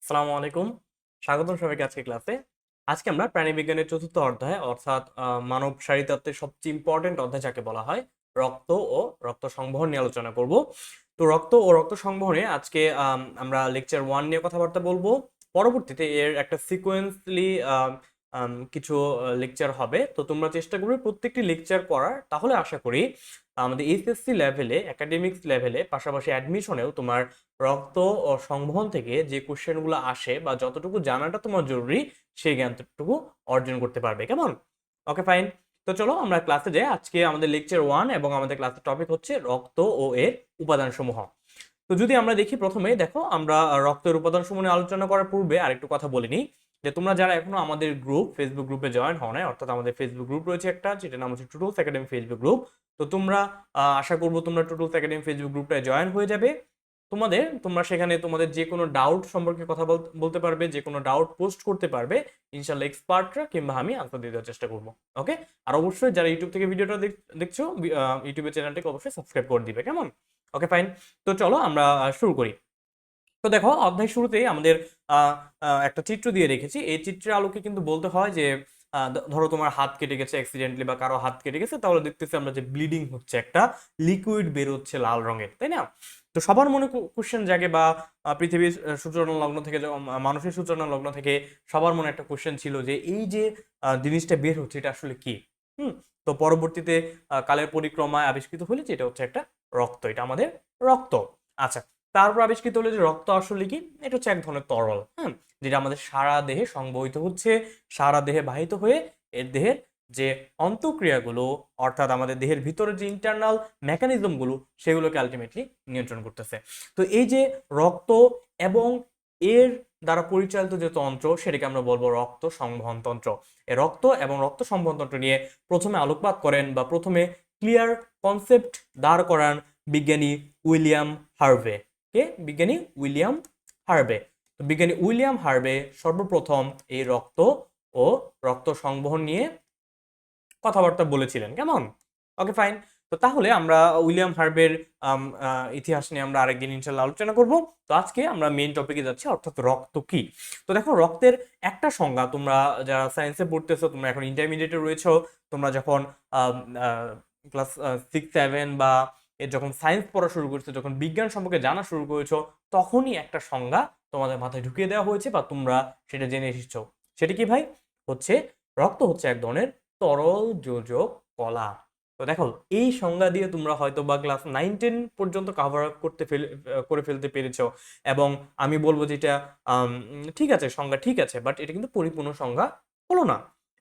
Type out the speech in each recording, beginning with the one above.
আসসালামু আলাইকুম। স্বাগতম সবাইকে আজকে ক্লাসে। আজকে আমরা প্রাণীবিজ্ঞানের চতুর্থ অধ্যায় অর্থাৎ মানব শারীরতত্ত্বের সবচেয়ে ইম্পর্টেন্ট অধ্যায় যাকে বলা হয় রক্ত ও রক্ত সংবহন নিয়ে আলোচনা করব। তো রক্ত ও রক্ত সংবহনে আজকে আমরা লেকচার 1 নিয়ে কথাবার্তা বলবো। পরবর্তীতে এর একটা সিকোয়েন্সলি কিছু লেকচার হবে। তো তোমরা চেষ্টা করবে প্রত্যেকটি লেকচার করার, তাহলে আশা করি আমাদের এইচএসসি লেভেলে, একাডেমিক্স লেভেলে, পাশাপাশি অ্যাডমিশনেও তোমার রক্ত ও সংবহন থেকে যে কোশ্চেনগুলো আসে বা যতটুকু জানাটা তোমার জরুরি সেই জ্ঞানটুকু অর্জন করতে পারবে। কেমন? ওকে, ফাইন। তো চলো আমরা ক্লাসে যাই। আজকে আমাদের লেকচার 1 এবং আমাদের ক্লাসের টপিক হচ্ছে রক্ত ও এর উপাদানসমূহ। তো যদি আমরা দেখি, প্রথমে দেখো আমরা রক্তের উপাদানসমূহ নিয়ে আলোচনা করার পূর্বে আরেকটু কথা বলে নিই যে তোমরা যারা এখনো আমাদের ফেসবুক গ্রুপে জয়েন হও নাই, অর্থাৎ আমাদের ফেসবুক গ্রুপ রয়েছে একটা, যেটার নাম হচ্ছে টুটলস একাডেমি ফেসবুক গ্রুপ। তো তোমরা আশা করবো তোমরা টুটলস একাডেমি ফেসবুক গ্রুপটায় জয়েন হয়ে যাবে। তোমরা সেখানে তোমাদের যে কোনো ডাউট সম্পর্কে কথা বলতে পারবে, যে কোনো ডাউট পোস্ট করতে পারবে। ইনশাল্লাহ এক্সপার্টরা কিংবা আমি আনসার দিয়ে দেওয়ার চেষ্টা করবো। ওকে। আর অবশ্যই যারা ইউটিউব থেকে ভিডিওটা দেখছো, ইউটিউবের চ্যানেলটিকে অবশ্যই সাবস্ক্রাইব করে দিবে। কেমন? ওকে, ফাইন। তো চলো আমরা শুরু করি। তো দেখো, অধ্যায় শুরুতেই আমাদের একটা চিত্র দিয়ে রেখেছি। এই চিত্রের আলোকে কিন্তু বলতে হয় যে ধরো তোমার হাত কেটে গেছে অ্যাক্সিডেন্টলি, বা কারো হাত কেটে গেছে, তাহলে দেখতেছি আমরা যে ব্লিডিং হচ্ছে, একটা লিকুইড বের হচ্ছে লাল রঙের, তাই না? তো সবার মনে কোশ্চেন জাগে, বা পৃথিবীর সূচনা লগ্ন থেকে মানুষের সূচনা লগ্ন থেকে সবার মনে একটা কোশ্চেন ছিল যে এই যে জিনিসটা বের হচ্ছে এটা আসলে কি। হুম। তো পরবর্তীতে কালের পরিক্রমায় আবিষ্কৃত হলে যে এটা হচ্ছে একটা রক্ত, এটা আমাদের রক্ত। আচ্ছা, তারপর আবিষ্কৃত হলো যে রক্ত আসলে কি, এটা হচ্ছে এক ধরনের তরল। হ্যাঁ, যেটা আমাদের সারা দেহে সংবহিত হচ্ছে, সারা দেহে বাহিত হয়ে এর দেহের যে অন্তঃক্রিয়াগুলো, অর্থাৎ আমাদের দেহের ভিতরে যে ইন্টারনাল মেকানিজম গুলো, সেগুলোকে আলটিমেটলি নিয়ন্ত্রণ করতেছে। তো এই যে রক্ত এবং এর দ্বারা পরিচালিত যে তন্ত্র, সেটাকে আমরা বলবো রক্ত সংবহন তন্ত্র। এই রক্ত এবং রক্ত সংবহন তন্ত্র নিয়ে প্রথমে আলোকপাত করেন বা প্রথমে ক্লিয়ার কনসেপ্ট দাঁড় করান বিজ্ঞানী উইলিয়াম হার্ভে। কে? বিজ্ঞানী উইলিয়াম হার্ভে। তো বিজ্ঞানী উইলিয়াম হার্ভে সর্বপ্রথম এই রক্ত ও রক্ত সংবহন নিয়ে কথাবার্তা বলেছিলেন। কেমন? ওকে, ফাইন। তো তাহলে আমরা উইলিয়াম হার্ভের ইতিহাস নিয়ে আমরা আরেকদিন ইনশাল্লাহ আলোচনা করব। তো আজকে আমরা মেইন টপিকে যাচ্ছি, অর্থাৎ রক্ত কি। তো দেখো, রক্তের একটা সংজ্ঞা, তোমরা যারা সায়েন্সে পড়তেছো, তোমরা এখন ইন্টারমিডিয়েটে রয়েছো, তোমরা যখন ক্লাস 6-7 বা যখন সায়েন্স পড়া শুরু করেছো, যখন বিজ্ঞান সম্পর্কে জানা শুরু করেছো, তখনই একটা সংজ্ঞা তোমাদের মাথায় ঢুকিয়ে দেওয়া হয়েছে বা তোমরা সেটা জেনে এসেছো। সেটা কি ভাই? হচ্ছে রক্ত হচ্ছে এক ধরনের তরল যোজক কলা। তো দেখো, এই সংজ্ঞা দিয়ে তোমরা হয়তো বা ক্লাস 9-10 পর্যন্ত কভার আপ করে ফেলতে পেরেছো। এবং আমি বলবো যে এটা ঠিক আছে, সংজ্ঞা ঠিক আছে, বাট এটা কিন্তু পরিপূর্ণ সংজ্ঞা হলো না।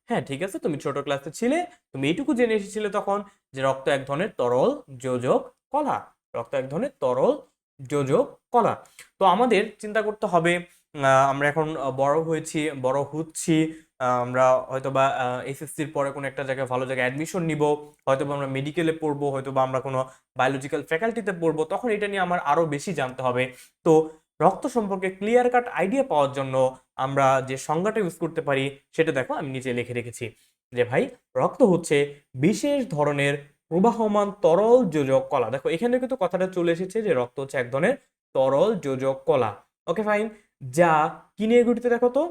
হ্যাঁ, ঠিক আছে, তুমি ছোট ক্লাসে ছিলে, তুমি এইটুকু জেনে এসেছিলে তখন যে রক্ত এক ধরনের তরল যোজক কলা। রক্ত এক ধরনের তরল যোজক কলা। তো আমাদের চিন্তা করতে হবে, আমরা এখন বড় হয়েছি, বড় হচ্ছি, আমরা হয়তোবা এসএসসির পরে কোনো একটা জায়গায়, ভালো জায়গায় অ্যাডমিশন নিব, হয়তোবা আমরা মেডিকেলে পড়বো, হয়তোবা আমরা কোনো বায়োলজিক্যাল ফ্যাকাল্টিতে পড়বো, তখন এটা নিয়ে আমার আরো বেশি জানতে হবে। তো রক্ত সম্পর্কে ক্লিয়ার কাট আইডিয়া পাওয়ার জন্য আমরা যে সংজ্ঞাটা ইউজ করতে পারি সেটা দেখো আমি নিচে লিখে রেখেছি যে ভাই, রক্ত হচ্ছে বিশেষ ধরনের প্রবাহমান তরল যোজক কলা। দেখো, এখানে কিন্তু কথাটা চলে এসেছে যে রক্ত হচ্ছে এক ধরনের তরল যোজক কলা। ওকে, ফাইন। যা কি নিয়ে গঠিত দেখো তো?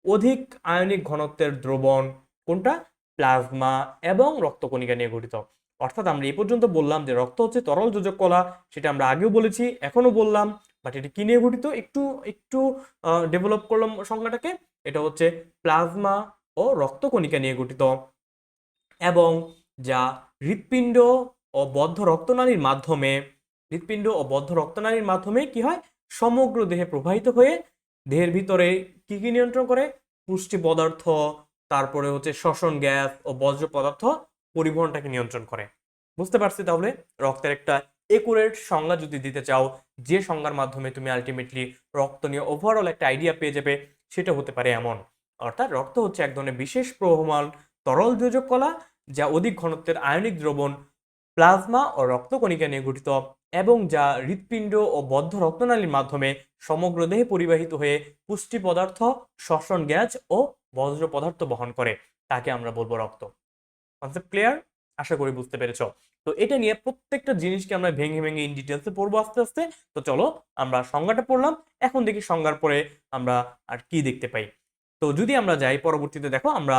অধিক আয়নিক ঘনত্বের দ্রবণ, কোনটা? প্লাজমা এবং রক্তকণিকা নিয়ে গঠিত। অর্থাৎ আমরা এই পর্যন্ত বললাম যে রক্ত হচ্ছে তরল যোজক কলা, সেটা আমরা আগেও বলেছি, এখনো বললাম। বাট এটা কি নিয়ে গঠিত, একটু একটু ডেভেলপ করলাম সংজ্ঞাটাকে। এটা হচ্ছে প্লাজমা ও রক্তকণিকা নিয়ে গঠিত, এবং যা হৃৎপিণ্ড ও বদ্ধ রক্তনালীর মাধ্যমে, কি হয়, সমগ্র দেহে প্রবাহিত হয়ে দেহের ভিতরে কি কি নিয়ন্ত্রণ করে? পুষ্টি পদার্থ, তারপরে হচ্ছে শ্বসন গ্যাস ও বর্জ্য পদার্থ পরিবহনটাকে নিয়ন্ত্রণ করে। বুঝতে পারছি? তাহলে রক্তের একটা একুরেট সংজ্ঞা যদি দিতে চাও, যে সংজ্ঞার মাধ্যমে তুমি আলটিমেটলি রক্ত নিয়ে ওভারঅল একটা আইডিয়া পেয়ে যাবে, সেটা হতে পারে এমন। অর্থাৎ রক্ত হচ্ছে এক ধরনের বিশেষ প্রবহমান তরল যোজক কলা, যা অধিক ঘনত্বের আয়নিক দ্রবণ, প্লাজমা ও রক্তকণিকা নিয়ে গঠিত, এবং যা হৃৎপিণ্ড ও বদ্ধ রক্তনালীর মাধ্যমে সমগ্র দেহে পরিবাহিত হয়ে পুষ্টি পদার্থ, শ্বসন গ্যাস ও বজ্র পদার্থ বহন করে, তাকে আমরা বলবো রক্ত। Concept clear? আশা করি বুঝতে পেরেছো। তো এটা নিয়ে প্রত্যেকটা জিনিসকে আমরা ভেঙে ভেঙে ইন ডিটেলসে পড়বো আস্তে আস্তে। তো চলো আমরা সংজ্ঞাটা পড়লাম, এখন দেখি সংজ্ঞার পরে আমরা আর কি দেখতে পাই। তো যদি আমরা যাই পরবর্তীতে, দেখো আমরা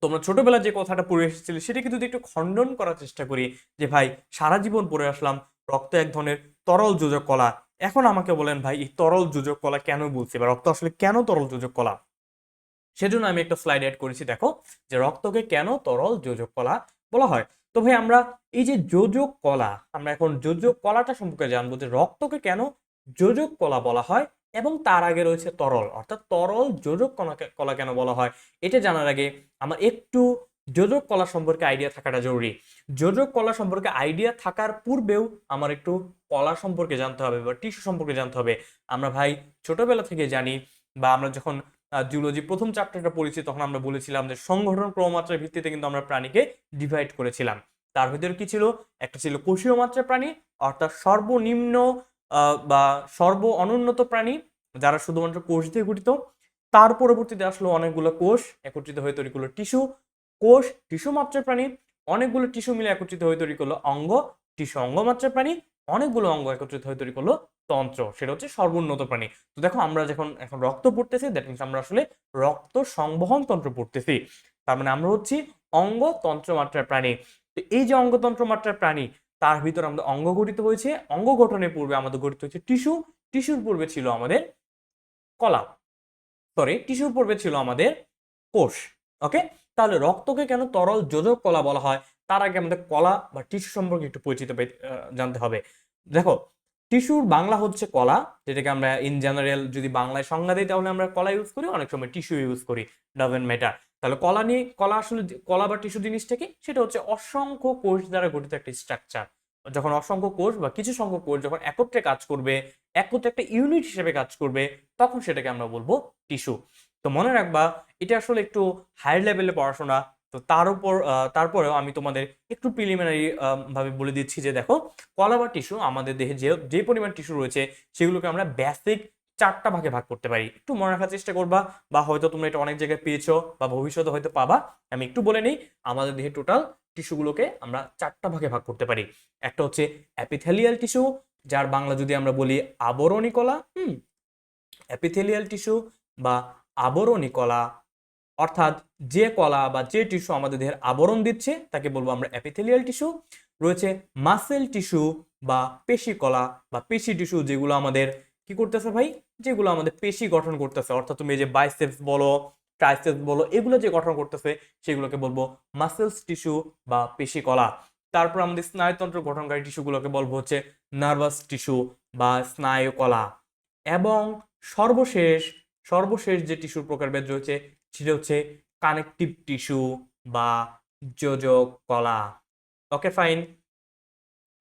তোমরা ছোটবেলায় যে কথাটা পড়ে এসেছিলে সেটাকে যদি একটু খণ্ডন করার চেষ্টা করি, যে ভাই সারা জীবন পড়ে আসলাম রক্ত এক ধরনের তরল যোজক কলা, এখন আমাকে বলেন ভাই এই তরল যোজক কলা কেন বলছি, বা রক্ত আসলে কেন তরল যোজক কলা, সেজন্য আমি একটা স্লাইড অ্যাড করেছি। দেখো যে রক্তকে কেন তরল যোজক কলা বলা হয়। তো ভাই আমরা এই যে যোজক কলা, আমরা এখন যোজক কলাটা সম্পর্কে জানবো, যে রক্তকে কেন যোজক কলা বলা হয়, এবং তার আগে রয়েছে তরল, অর্থাৎ তরল যোজক কলা কেন বলা হয়। এটা জানার আগে আমার একটু যোজক কলা সম্পর্কে আইডিয়া থাকাটা জরুরি। যোজক কলা সম্পর্কে আইডিয়া থাকার পূর্বেও আমার একটু কলা সম্পর্কে জানতে হবে বা টিস্যু সম্পর্কে জানতে হবে। আমরা ভাই ছোটবেলা থেকে জানি, বা আমরা যখন জুলজি প্রথম চ্যাপ্টারটা পড়েছি তখন আমরা বলেছিলাম যে সংগঠন ক্রমমাত্রার ভিত্তিতে কিন্তু আমরা প্রাণীকে ডিভাইড করেছিলাম। তার ভিতরে কি ছিল, একটা ছিল কোষীয় মাত্রার প্রাণী, অর্থাৎ সর্বনিম্ন বা সর্ব অনুন্নত প্রাণী যারা শুধুমাত্র কোষ দিয়ে গঠিত। তার পরবর্তীতে আসলো অনেকগুলো কোষ একত্রিত হয়ে তৈরি করলো টিস্যু। কোষ টিস্যু মাত্রার প্রাণী, অনেকগুলো টিস্যু মিলে একত্রিত হয়ে তৈরি করলো অঙ্গ। টিস্যু অঙ্গ মাত্রার প্রাণী, অনেকগুলো অঙ্গ একত্রিত হয়ে তৈরি করলো তন্ত্র, সেটা হচ্ছে সর্বোন্নত প্রাণী। তো দেখো আমরা যখন এখন রক্ত পড়তেছি, দ্যাট মিনস আমরা আসলে রক্ত সংবহন তন্ত্র পড়তেছি। তার মানে আমরা হচ্ছি অঙ্গ তন্ত্র মাত্রার প্রাণী। তো এই যে অঙ্গতন্ত্র মাত্রার প্রাণী, তার ভিতরে আমাদের অঙ্গ গঠিত হয়েছে, অঙ্গ গঠনের পূর্বে আমাদের গঠিত হয়েছে টিস্যু, টিস্যুর পূর্বে ছিল আমাদের কলা, সরি টিস্যুর পূর্বে ছিল আমাদের কোষ। ওকে, তাহলে রক্তকে কেন তরল যোজক কলা বলা হয়, তার আগে আমাদের কলা বা টিস্যু সম্পর্কে একটু পরিচিত জানতে হবে। দেখো টিস্যুর বাংলা হচ্ছে কলা, যেটাকে আমরা ইন জেনারেল যদি বাংলায় সংজ্ঞা দিই তাহলে আমরা কলা ইউজ করি, অনেক সময় টিস্যু ইউজ করি, ডাজন্ট ম্যাটার। তাহলে কলা নিয়ে, কলা আসলে কলা বা টিস্যু জিনিসটা কি, সেটা হচ্ছে অসংখ্য কোষ দ্বারা গঠিত একটা স্ট্রাকচার। যখন অসংখ্য কোষ বা কিছু সংখ্যক কোষ যখন একত্রে কাজ করবে, একত্রে একটা ইউনিট হিসেবে কাজ করবে, তখন সেটাকে আমরা বলবো টিস্যু। তো মনে রাখবা এটা আসলে একটু হায়ার লেভেলে পড়াশোনা। তো তার উপর তারপরেও আমি তোমাদের একটু প্রিলিমিনারি ভাবে বলে দিচ্ছি যে দেখো কলা বা টিস্যু আমাদের দেহে যে যে পরিমাণ টিস্যু রয়েছে সেগুলোকে আমরা বেসিক 4টা ভাগে ভাগ করতে পারি। একটু মনে রাখার চেষ্টা করবা, বা হয়তো তোমরা এটা অনেক জায়গায় পেয়েছো বা ভবিষ্যতে হয়তো পাবা। আমি একটু বলে নিই, আমাদের দেহে টোটাল টিস্যুগুলোকে আমরা 4টা ভাগে ভাগ করতে পারি। একটা হচ্ছে অ্যাপিথেলিয়াল টিস্যু, যার বাংলা যদি আমরা বলি আবরণী কলা। অ্যাপিথেলিয়াল টিস্যু বা আবরণী কলা, অর্থাৎ যে কলা বা যে টিস্যু আমাদের দেহের আবরণ দিচ্ছে তাকে বলবো আমরা অ্যাপিথেলিয়াল টিস্যু। রয়েছে মাসেল টিস্যু বা পেশি কলা বা পেশি টিস্যু, যেগুলো আমাদের কি করতেছে ভাই, যেগুলো আমাদের পেশি গঠন করতেছে, অর্থাৎ তুমি এই যে বাইসেপস বলো, ট্রাইসেপস বলো, এগুলো যে গঠন করতেছে সেগুলোকে বলবো মাসেলস টিস্যু বা পেশি কলা। তারপর আমাদের স্নায়ুতন্ত্র গঠনকারী টিস্যুগুলোকে বলবো হচ্ছে নার্ভাস টিস্যু বা স্নায়ু কলা। এবং সর্বশেষ সর্বশেষ যে টিস্যুর প্রকারভেদ রয়েছে সেটা হচ্ছে কানেকটিভ টিস্যু বা যোজক কলা। Okay fine.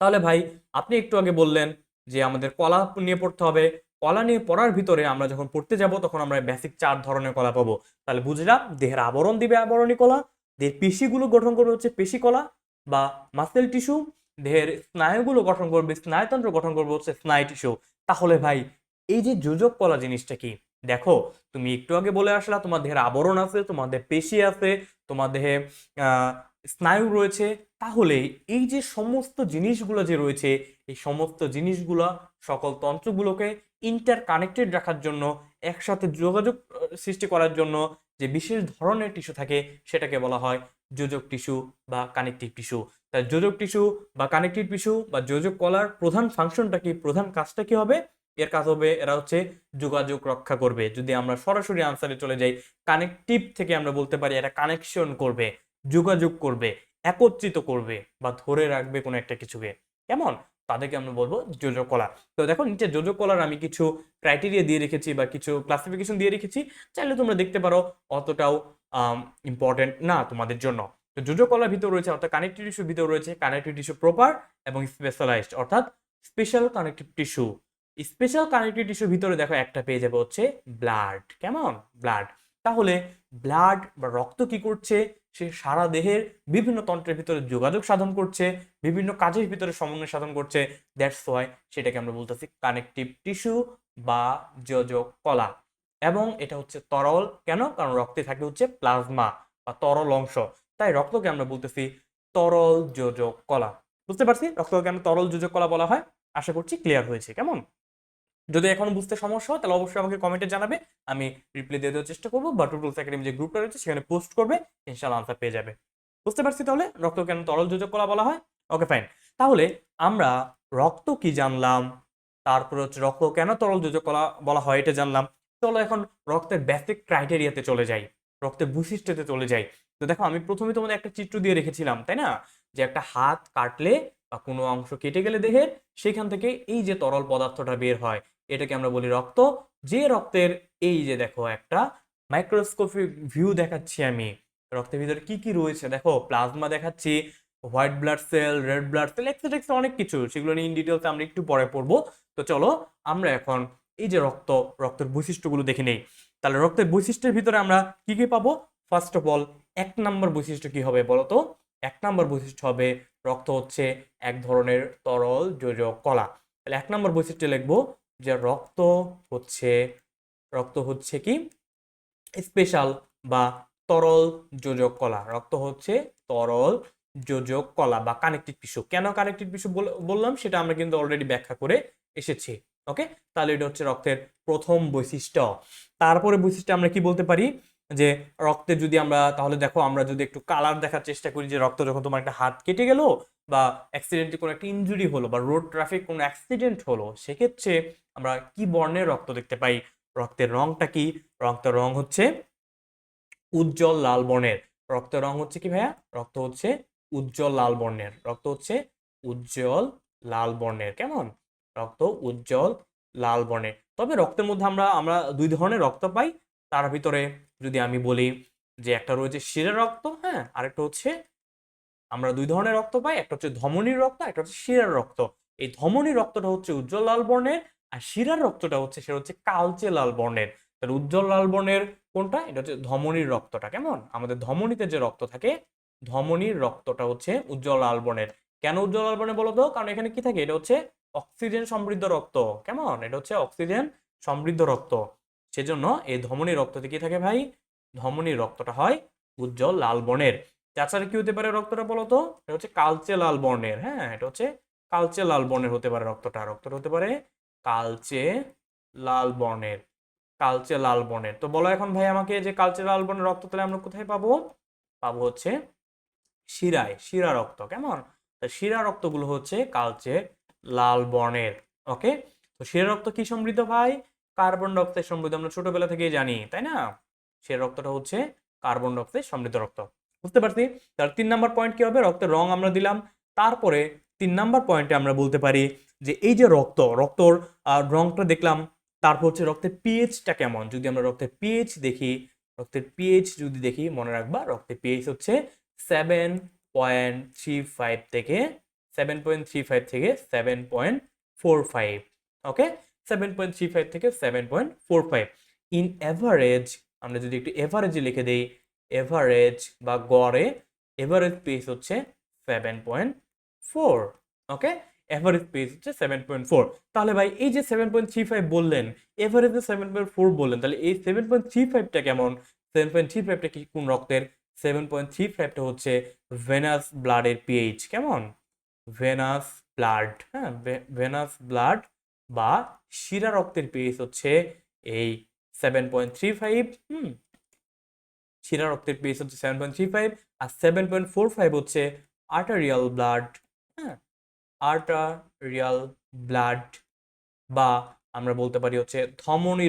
তাহলে ভাই আপনি একটু আগে বললেন যে আমাদের কলা নিয়ে পড়তে হবে, কলা নিয়ে পড়ার ভিতরে আমরা যখন পড়তে যাব তখন আমরা বেসিক 4 ধরনের কলা পাবো। তাহলে বুঝলাম দেহের আবরণ দিবে আবরণী কলা, দেহের পেশিগুলো গঠন করবে হচ্ছে পেশি কলা বা মাসেল টিস্যু, দেহের স্নায়ুগুলো গঠন করবে, স্নায়ুতন্ত্র গঠন করবে হচ্ছে স্নায়ু টিস্যু। তাহলে ভাই এই যে যোজক কলা জিনিসটা কি, দেখো তুমি একটু আগে বলে আসলা তোমার দেহের আবরণ আছে, তোমার দেহে পেশি আছে, তোমার দেহে আহ স্নায়ু রয়েছে। তাহলে এই যে সমস্ত জিনিসগুলো যে রয়েছে, এই সমস্ত জিনিসগুলো সকল তন্ত্রগুলোকে ইন্টার কানেক্টেড রাখার জন্য, একসাথে যোগাযোগ সৃষ্টি করার জন্য যে বিশেষ ধরনের টিস্যু থাকে সেটাকে বলা হয় যোজক টিস্যু বা কানেকটিভ টিস্যু। তাই যোজক টিস্যু বা কানেকটিভ টিস্যু বা যোজক কলার প্রধান ফাংশনটা কি, প্রধান কাজটা কি হবে, এর কাজ হবে এরা হচ্ছে যোগাযোগ রক্ষা করবে। যদি আমরা সরাসরি আনসারে চলে যাই, কানেকটিভ থেকে আমরা বলতে পারি এরা কানেকশন করবে, যোগাযোগ করবে, একত্রিত করবে বা ধরে রাখবে কোনো একটা কিছুকে। কেমন, তাদেরকে আমরা বলবো যোজক কলা। তো দেখো নিচে যোজক কলার আমি কিছু ক্রাইটেরিয়া দিয়ে রেখেছি বা কিছু ক্লাসিফিকেশন দিয়ে রেখেছি, চাইলে তোমরা দেখতে পারো, অতটাও ইম্পর্টেন্ট না তোমাদের জন্য। তো যোজক কলার ভিতর রয়েছে, অর্থাৎ কানেকটিভ টিস্যুর ভিতর রয়েছে কানেকটিভ টিস্যু প্রপার এবং স্পেশালাইজড, অর্থাৎ special connective tissue. Special connective টিস্যুর ভিতরে দেখো একটা পেয়ে যাবে হচ্ছে ব্লাড। কেমন, ব্লাড। তাহলে ব্লাড বা রক্ত কি করছে, সে সারা দেহের বিভিন্ন তন্ত্রের ভিতরে যোগাযোগ সাধন করছে, বিভিন্ন কাজের ভিতরে সমন্বয় সাধন করছে। দ্যাটস ওয়াই সেটাকে আমরা বলতেছি কানেকটিভ টিস্যু বা যোজক কলা। এবং এটা হচ্ছে তরল, কেন, কারণ রক্তে থাকে হচ্ছে প্লাজমা বা তরল অংশ, তাই রক্তকে আমরা বলতেছি তরল যোজক কলা। বুঝতে পারছি রক্তকে কেন তরল যোজক কলা বলা হয়? আশা করছি ক্লিয়ার হয়েছে। কেমন? যদি এখন বুঝতে সমস্যা হয় তাহলে অবশ্যই আমাকে কমেন্টে জানাবে, আমি রিপ্লাই দিয়ে দেওয়ার চেষ্টা করবো, বা টুটুলস একাডেমি যে গ্রুপটা রয়েছে সেখানে পোস্ট করবে, ইনশাআল্লাহ আনসার পেয়ে যাবে। বুঝতে পারছি তাহলে রক্ত কেন তরল যোজক কলা বলা হয়। Okay fine. তাহলে আমরা রক্ত কি জানলাম, তারপরে হচ্ছে রক্ত কেন তরল যোজক কলা বলা হয় এটা জানলাম। চলো এখন রক্তের বেসিক ক্রাইটেরিয়াতে চলে যাই, রক্তের বৈশিষ্ট্যতে চলে যাই। তো দেখো আমি প্রথমে তোমাদের একটা চিত্র দিয়ে রেখেছিলাম, তাই না, যে একটা হাত কাটলে বা কোনো অংশ কেটে গেলে দেহের, সেখান থেকে এই যে তরল পদার্থটা বের হয় এটাকে আমরা বলি রক্ত। যে রক্তের এই যে দেখো একটা মাইক্রোস্কোপিক ভিউ দেখাচ্ছি আমি, রক্তের ভিতরে কি কি রয়েছে দেখো, প্লাজমা দেখাচ্ছি, white blood cell, red blood cell, etcetera অনেক কিছু, সেগুলো নিয়ে ইন ডিটেলস আমরা একটু পরে পড়বো। তো চলো আমরা এখন এই যে রক্তের বৈশিষ্ট্যগুলো দেখে নেই। তাহলে রক্তের বৈশিষ্ট্যের ভিতরে আমরা কি কি পাবো? ফার্স্ট অফ অল 1 নম্বর বৈশিষ্ট্য কি হবে বলতো? 1 নম্বর বৈশিষ্ট্য হবে রক্ত হচ্ছে এক ধরনের তরল যোজক কলা। তাহলে 1 নম্বর বৈশিষ্ট্য লিখবো যে হচ্ছে রক্ত হচ্ছে কি স্পেশাল বা তরল যোজক কলা। রক্ত হচ্ছে তরল যোজক কলা বা কানেকটিভ টিস্যু। কেন কানেকটিভ টিস্যু বললাম সেটা আমরা কিন্তু অলরেডি ব্যাখ্যা করে এসেছি। ওকে, তাহলে এটা হচ্ছে রক্তের প্রথম বৈশিষ্ট্য। তারপরে বৈশিষ্ট্য আমরা কি বলতে পারি, যে রক্তে যদি আমরা, তাহলে দেখো আমরা যদি একটু কালার দেখার চেষ্টা করি, যে রক্ত যখন তোমার একটা হাত কেটে গেল বা অ্যাক্সিডেন্টে কোনো একটা ইনজুরি হলো বা রোড ট্রাফিক কোনো অ্যাক্সিডেন্ট হলো, সেক্ষেত্রে আমরা কি বর্ণের রক্ত দেখতে পাই? রক্তের রংটা কি? রক্তের রং হচ্ছে উজ্জ্বল লাল বর্ণের। রক্তের রং হচ্ছে কি ভাইয়া? রক্ত হচ্ছে উজ্জ্বল লাল বর্ণের। রক্ত হচ্ছে উজ্জ্বল লাল বর্ণের। কেমন? রক্ত উজ্জ্বল লাল বর্ণের। তবে রক্তের মধ্যে আমরা আমরা 2 ধরনের রক্ত পাই। তার ভিতরে যদি আমি বলি যে একটা রয়েছে শিরা রক্ত, হ্যাঁ, আরেকটা হচ্ছে, আমরা 2 ধরনের রক্ত পাই, একটা হচ্ছে ধমনীর রক্ত, একটা হচ্ছে শিরার রক্ত। এই ধমনীর রক্তটা হচ্ছে উজ্জ্বল লাল বর্ণের, আর শিরার রক্তটা হচ্ছে সেটা হচ্ছে কালচে লাল বর্ণের। তাহলে উজ্জ্বল লাল বর্ণের কোনটা? এটা হচ্ছে ধমনীর রক্তটা। কেমন? আমাদের ধমনীতে যে রক্ত থাকে, ধমনীর রক্তটা হচ্ছে উজ্জ্বল লাল বর্ণের। কেন উজ্জ্বল লাল বর্ণের বলো তো? কারণ এখানে কি থাকে? এটা হচ্ছে অক্সিজেন সমৃদ্ধ রক্ত। কেমন? এটা হচ্ছে অক্সিজেন সমৃদ্ধ রক্ত। সেজন্য এই ধমনীর রক্ততে কি থাকে ভাই? ধমনীর রক্তটা হয় উজ্জ্বল লাল বর্ণের। তাছাড়া কি হতে পারে রক্তটা বলতো? এটা হচ্ছে কালচে লাল বর্ণের। হ্যাঁ, এটা হচ্ছে কালচে লাল বর্ণের হতে পারে রক্তটা। রক্তটা হতে পারে কালচে লাল বর্ণের। কালচে লাল বর্ণের। তো বলো এখন ভাই আমাকে, যে কালচে লাল বর্ণের রক্ত তাহলে আমরা কোথায় পাবো? পাবো হচ্ছে শিরায়, শিরা রক্ত। কেমন? তো শিরা রক্তগুলো হচ্ছে কালচে লাল বর্ণের। ওকে, তো শিরা রক্ত কি সমৃদ্ধ ভাই? কার্বন ডাই অক্সাইড সমৃদ্ধ। আমরা ছোটবেলা থেকেই জানি, তাই না? শিরা রক্তটা হচ্ছে কার্বন ডাই অক্সাইড সমৃদ্ধ রক্ত। বুঝতে পারছি। তাহলে 3 নম্বর পয়েন্ট কি হবে? রক্তের রং আমরা দিলাম। তারপরে 3 নম্বর পয়েন্টে আমরা বলতে পারি যে এই যে রক্তর রংটা দেখলাম, তারপর হচ্ছে রক্তের পিএইচটা কেমন। যদি আমরা রক্তের পিএইচ দেখি, রক্তের পিএইচ যদি দেখি, মনে রাখবা রক্তের পিএইচ হচ্ছে 7.35 থেকে 7.45। ওকে, 7.35 থেকে 7.45 ইন এভারেজ। আমরা যদি একটু এভারেজে লিখে দেই, এভারেজ বা গড়ে, এভারেজ পেস হচ্ছে 7.4। ওকে, এভারেজ পেস হচ্ছে 7.4। তাহলে ভাই এই যে 7.35 বললেন, এভারেজে 7.4 বললেন, তাহলে এই 7.35টা কেমন? 7.35টা কি কোন রক্তের? 7.35টা হচ্ছে ভেনাস ব্লাডের পিএইচ। কেমন? Venous blood. হ্যাঁ, ভেনাস ব্লাড বা শিরা রক্তের পিএইচ হচ্ছে এই 7.35। শিরা রক্তের পিএইচ হচ্ছে 7.35, আর 7.45 হচ্ছে আর্টারিয়াল ব্লাড। হ্যাঁ, আর্টারিয়াল ব্লাড বা আমরা বলতে পারি হচ্ছে ধমনী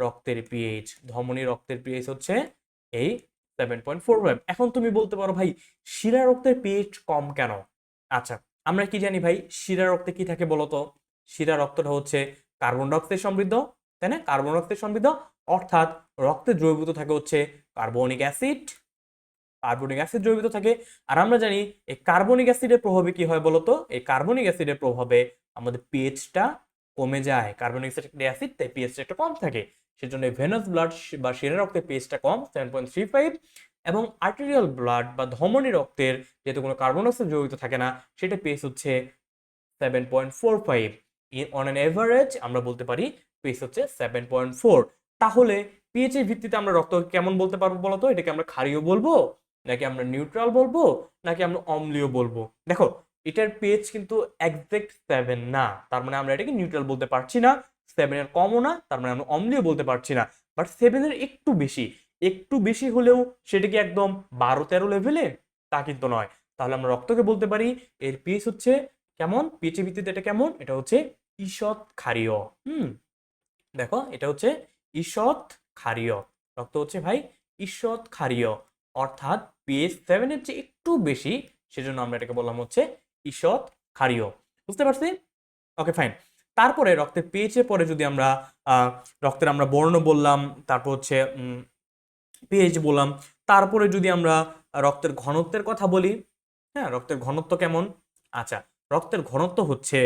রক্তের পিএইচ। ধমনী রক্তের পিএইচ হচ্ছে এই 7.45। এখন তুমি বলতে পারো ভাই শিরা রক্তের পিএইচ কম কেন? আচ্ছা, আমরা কি জানি ভাই শিরা রক্তে কি থাকে বলতো? শিরা রক্তটা হচ্ছে কার্বন ডাই অক্সাইড সমৃদ্ধ, তাই না? কার্বন ডাই অক্সাইড সমৃদ্ধ, অর্থাৎ রক্তে দ্রবীভূত থাকে হচ্ছে কার্বনিক অ্যাসিড। কার্বনিক অ্যাসিড দ্রবীভূত থাকে। আর আমরা জানি এই কার্বনিক অ্যাসিডের প্রভাবে কি হয় বলতো? এই কার্বনিক অ্যাসিডের প্রভাবে আমাদের পিএইচটা কমে যায়। কার্বনিক অ্যাসিড তাই পিএইচটা একটু কম থাকে। সেজন্য ভেনাস ব্লাড বা শিরা রক্তের পিএইচটা কম, 7.35। এবং আর্টেরিয়াল ব্লাড বা ধমনী রক্তের যেহেতু কোনো কার্বন অক্সাইড দ্রবীভূত থাকে না, সেটা পিএইচ হচ্ছে 7.45। অন অ্যান এভারেজ আমরা বলতে পারি পিএইচ হচ্ছে 7.4। তাহলে পিএইচ এর ভিত্তিতে আমরা রক্ত কেমন বলতে পারবো বলতো? এটাকে আমরা ক্ষারীয় বলবো নাকি আমরা নিউট্রাল বলবো, নাকি আমরা অম্লীয় বলবো? দেখো এটার পিএইচ কিন্তু একজ্যাক্ট 7 না, তার মানে আমরা এটাকে নিউট্রাল বলতে পারছি না। 7 এর কমও না, তার মানে আমরা অম্লীয় বলতে পারছি না। বাট 7 এর একটু বেশি, একটু বেশি হলেও সেটা কি একদম 12-13 লেভেলে? তা কিন্তু নয়। তাহলে আমরা রক্তকে বলতে পারি এর পিএইচ হচ্ছে কেমন, পিএইচ এর ভিত্তিতে এটা কেমন, এটা হচ্ছে ঈষৎ ক্ষারীয়। দেখো এটা হচ্ছে ঈষৎ ক্ষারীয়, রক্ত হচ্ছে ভাই ঈষৎ ক্ষারীয়, অর্থাৎ পিএইচ 7 এর চেয়ে একটু বেশি, সেজন্য আমরা এটাকে বললাম হচ্ছে ঈষৎ ক্ষারীয়। বুঝতে পারছি? Okay fine. তারপরে রক্তের পিএইচ এর পরে যদি আমরা রক্তের আমরা বর্ণ বললাম, তারপর হচ্ছে পিএইচ বললাম, তারপরে যদি আমরা রক্তের ঘনত্বের কথা বলি, হ্যাঁ রক্তের ঘনত্ব কেমন? আচ্ছা, রক্তের ঘনত্ব হচ্ছে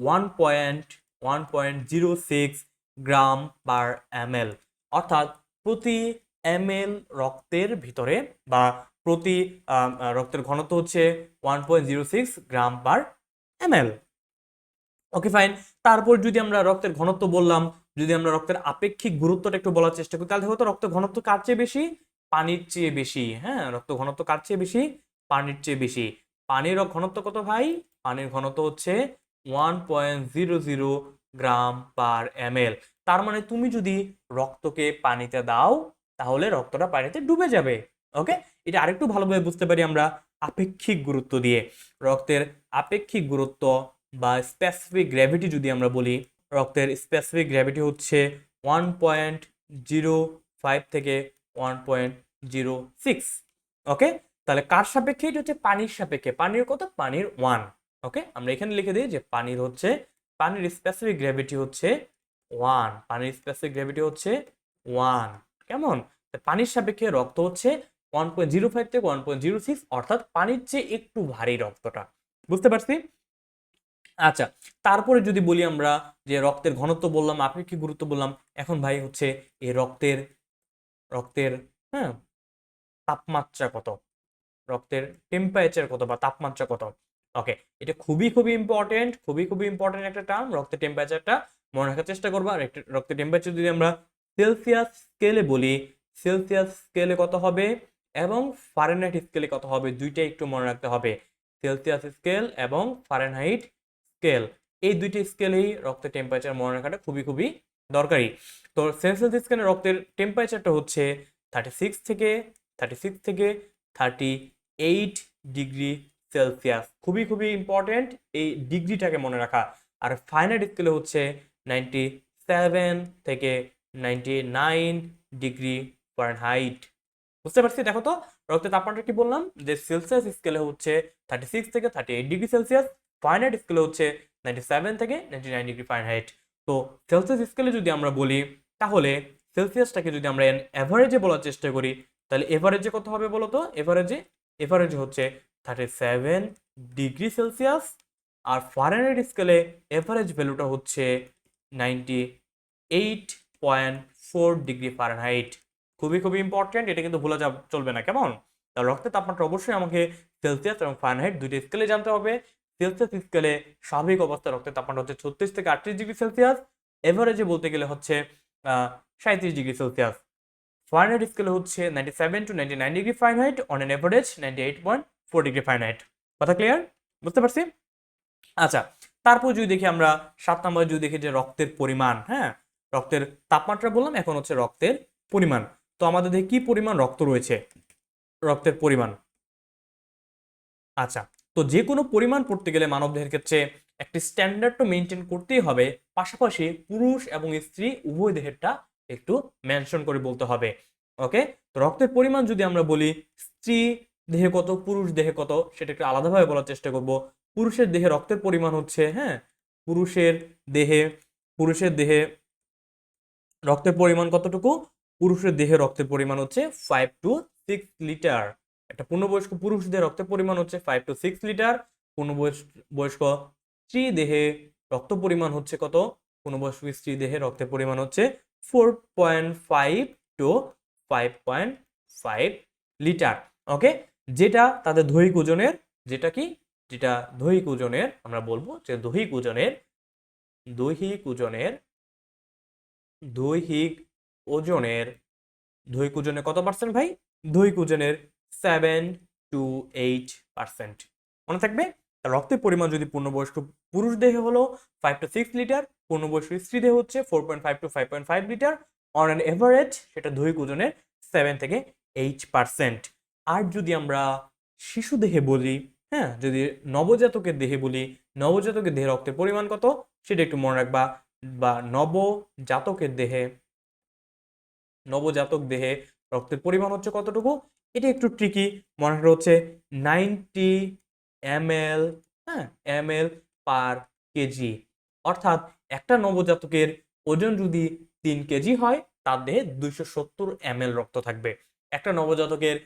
1.1.06 গ্রাম পার এমএল, অর্থাৎ প্রতি এমএল রক্তের ভিতরে বা প্রতি রক্তের ঘনত্ব হচ্ছে 1.06 গ্রাম পার এমএল। Okay fine. তারপর যদি আমরা রক্তের ঘনত্ব বললাম, যদি আমরা রক্তের আপেক্ষিক গুরুত্বটা একটু বলার চেষ্টা করি, তাহলে হয়তো রক্ত ঘনত্ব কার চেয়ে বেশি? পানির চেয়ে বেশি। হ্যাঁ, রক্ত ঘনত্ব কার চেয়ে বেশি? পানির চেয়ে বেশি। পানির ঘনত্ব কত ভাই? পানির ঘনত্ব হচ্ছে 1.00 গ্রাম পার এমএল। তার মানে তুমি যদি রক্তকে পানিতে দাও, তাহলে রক্তটা পানিতে ডুবে যাবে। ওকে, এটা আরেকটু ভালোভাবে বুঝতে পারি আমরা আপেক্ষিক গুরুত্ব দিয়ে। রক্তের আপেক্ষিক গুরুত্ব বা স্পেসিফিক গ্র্যাভিটি যদি আমরা বলি, রক্তের স্পেসিফিক গ্র্যাভিটি হচ্ছে 1.05 থেকে 1.06। ওকে, তাহলে কার সাপেক্ষে? এটা হচ্ছে পানির সাপেক্ষে। পানির কত? পানির 1। ওকে, আমরা এখানে লিখে দিই যে পানির স্পেসিফিক গ্র্যাভিটি হচ্ছে 1। পানির স্পেসিফিক গ্র্যাভিটি হচ্ছে 1। কেমন? পানির সাপেক্ষে রক্ত হচ্ছে 1.05 থেকে 1.06, অর্থাৎ পানির চেয়ে একটু ভারী রক্তটা। বুঝতে পারছি? আচ্ছা, তারপরে যদি বলি আমরা যে রক্তের ঘনত্ব বললাম, আপেক্ষিক গুরুত্ব বললাম, এখন ভাই হচ্ছে এই রক্তের রক্তের হ্যাঁ তাপমাত্রা কত, রক্তের টেম্পারেচার কত বা তাপমাত্রা কত? ওকে, এটা খুবই খুবই ইম্পর্টেন্ট, খুবই খুবই ইম্পর্টেন্ট একটা টার্ম। রক্তের টেম্পারেচারটা মনে রাখার চেষ্টা করবা। আর রক্তের টেম্পারেচার যদি আমরা সেলসিয়াস স্কেলে বলি, সেলসিয়াস স্কেলে কত হবে এবং ফারেনহাইট স্কেলে কত হবে, দুইটাই একটু মনে রাখতে হবে। সেলসিয়াস স্কেল এবং ফারেনহাইট স্কেল, এই দুইটি স্কেলেই রক্তের টেম্পারেচার মনে রাখাটা খুবই খুবই দরকারি। তো সেলসিয়াস স্কেলে রক্তের টেম্পারেচারটা হচ্ছে 36 থেকে 38 ডিগ্রি সেলসিয়াস। খুবই খুবই ইম্পর্টেন্ট এই ডিগ্রিটাকে মনে রাখা। আর ফারেনহাইট স্কেলে হচ্ছে 97 থেকে 99 ডিগ্রি ফারেনহাইট। বুঝতে পারছি? দেখো তো রক্তের তাপমাত্রা কি বললাম, যে সেলসিয়াস স্কেলে হচ্ছে 36 থেকে 38 ডিগ্রি সেলসিয়াস, ফারেনহাইট স্কেলে হচ্ছে 97 থেকে 99 ডিগ্রি ফারেনহাইট। তো সেলসিয়াস স্কেলে যদি আমরা বলি, তাহলে সেলসিয়াসটাকে যদি আমরা এভারেজে বলার চেষ্টা করি, তাহলে এভারেজে কত হবে বলো তো? এভারেজে হচ্ছে 37 ডিগ্রি সেলসিয়াস। আর ফারেনহাইট স্কেলে এভারেজ ভ্যালুটা হচ্ছে 98.4 ডিগ্রি ফারেনহাইট। খুবই খুবই ইম্পর্টেন্ট, এটা কিন্তু ভুলে চলবে না, কেমন? তাহলে রক্তের তাপমাত্রা অবশ্যই আমাকে সেলসিয়াস এবং ফারেনহাইট দুইটা স্কেলে জানতে হবে। সেলসিয়াস স্কেলে স্বাভাবিক অবস্থায় রক্তের তাপমাত্রা হচ্ছে 36 থেকে 38 ডিগ্রি সেলসিয়াস, এভারেজে বলতে গেলে হচ্ছে 37 ডিগ্রি সেলসিয়াস। ফারেনহাইট স্কেলে হচ্ছে 97 to 99 degree Fahrenheit, on an average 98.4 degree Fahrenheit. কথা ক্লিয়ার? বুঝতে পারছি? আচ্ছা, তারপর যদি দেখি আমরা 7 নম্বরে যদি দেখি যে রক্তের পরিমাণ, হ্যাঁ রক্তের তাপমাত্রা বললাম, এখন হচ্ছে রক্তের পরিমাণ। তো আমাদের দেখি কি পরিমাণ রক্ত রয়েছে, রক্তের পরিমাণ। আচ্ছা, তো যে কোনো পরিমাণ পড়তে গেলে মানবদেহের ক্ষেত্রে একটি স্ট্যান্ডার্ড তো মেনটেন করতেই হবে, পাশাপাশি পুরুষ এবং স্ত্রী উভয় দেহেরটা একটু মেনশন করে বলতে হবে। ওকে, তো রক্তের পরিমাণ যদি আমরা বলি, স্ত্রী দেহে কত, পুরুষ দেহে কত, সেটা একটু আলাদাভাবে বলার চেষ্টা করব। পুরুষের দেহে রক্তের পরিমাণ হচ্ছে, হ্যাঁ পুরুষের দেহে পুরুষের দেহে রক্তের পরিমাণ কতটুকু? পুরুষের দেহে রক্তের পরিমাণ হচ্ছে 5 টু 6 লিটার। একটা পূর্ণবয়স্ক পুরুষদের রক্তের পরিমাণ হচ্ছে 5 টু 6 লিটার। পূর্ণবয়স্ক স্ত্রী দেহে রক্ত পরিমাণ হচ্ছে কত? পূর্ণবয়স্ক স্ত্রী দেহে রক্তের পরিমাণ হচ্ছে 4.5 টু 5.5 লিটার। ওকে, যেটা তাদের দৈহিক ওজনের, যেটা কি, যেটা দৈহিক ওজনের আমরা বলবো যে দৈহিক ওজনের দহিকুজনে কত পার্সেন্ট ভাই? দহিকুজনের 7 to 8%। মনে থাকবে? রক্তের পরিমাণ যদি পূর্ণবয়স্ক পুরুষ দেহে হলো 5 to 6 লিটার, পূর্ণবয়স্ক স্ত্রী দেহে হচ্ছে 4.5 to 5.5 litre. On an average সেটা দহিকুজনের 7 থেকে 8%। আর যদি আমরা শিশু দেহে বলি, হ্যাঁ, যদি নবজাতকের দেহে বলি, নবজাতকের দেহে রক্তের পরিমাণ কত সেটা একটু মনে রাখবা। বা নবজাতক দেহে রক্তের পরিমাণ হচ্ছে কতটুকু, এটা একটু ট্রিকি। মনে রাখা হচ্ছে 90 ml, হ্যাঁ, ml পার কেজি। অর্থাৎ একটা নবজাতকের ওজন যদি 3 কেজি হয়, তার দেহে 270 ml রক্ত থাকবে। একটা নবজাতকের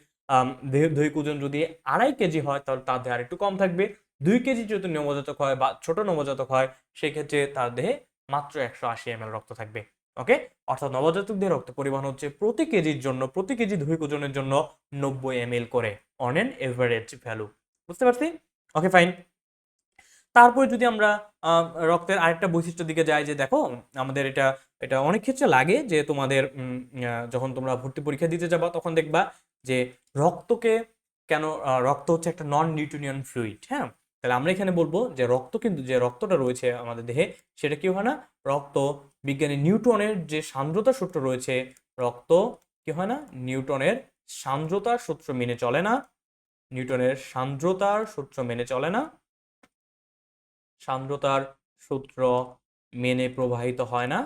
দৈহিক ওজন যদি 2.5 কেজি হয়, তাহলে তার দেহে আর একটু কম থাকবে। 2 কেজি যদি নবজাতক হয় বা ছোট নবজাতক হয়, সেক্ষেত্রে তার দেহে মাত্র 180 ml রক্ত থাকবে। ওকে, অর্থাৎ নবজাতকদের রক্ত পরিমাণ হচ্ছে প্রতি কেজির জন্য, প্রতি কেজি দৈহিক ওজনের জন্য 90 ml করে, অন এন এভারেজ ভ্যালু। বুঝতে পারছি? ওকে, ফাইন। তারপরে যদি আমরা রক্তের আরেকটা বৈশিষ্ট্যের দিকে যাই, যে দেখো আমাদের এটা এটা অনেক ক্ষেত্রে লাগে যে তোমাদের যখন তোমরা ভর্তি পরীক্ষা দিতে যাবা, তখন দেখবা যে রক্তকে কেন রক্ত হচ্ছে একটা নন নিউট্রিনিয়ান ফ্লুইড। হ্যাঁ, তাহলে আমরা এখানে বলবো যে রক্ত, কিন্তু যে রক্তটা রয়েছে আমাদের দেহে, সেটা কি হয় না, রক্ত বিজ্ঞানী নিউটনের যে সান্দ্রতা সূত্র রয়েছে, রক্ত কি হয় না, নিউটনের সান্দ্রতার সূত্র মেনে চলে না। নিউটনের সান্দ্রতার সূত্র মেনে চলে না, সান্দ্রতার সূত্র মেনে প্রবাহিত হয় না,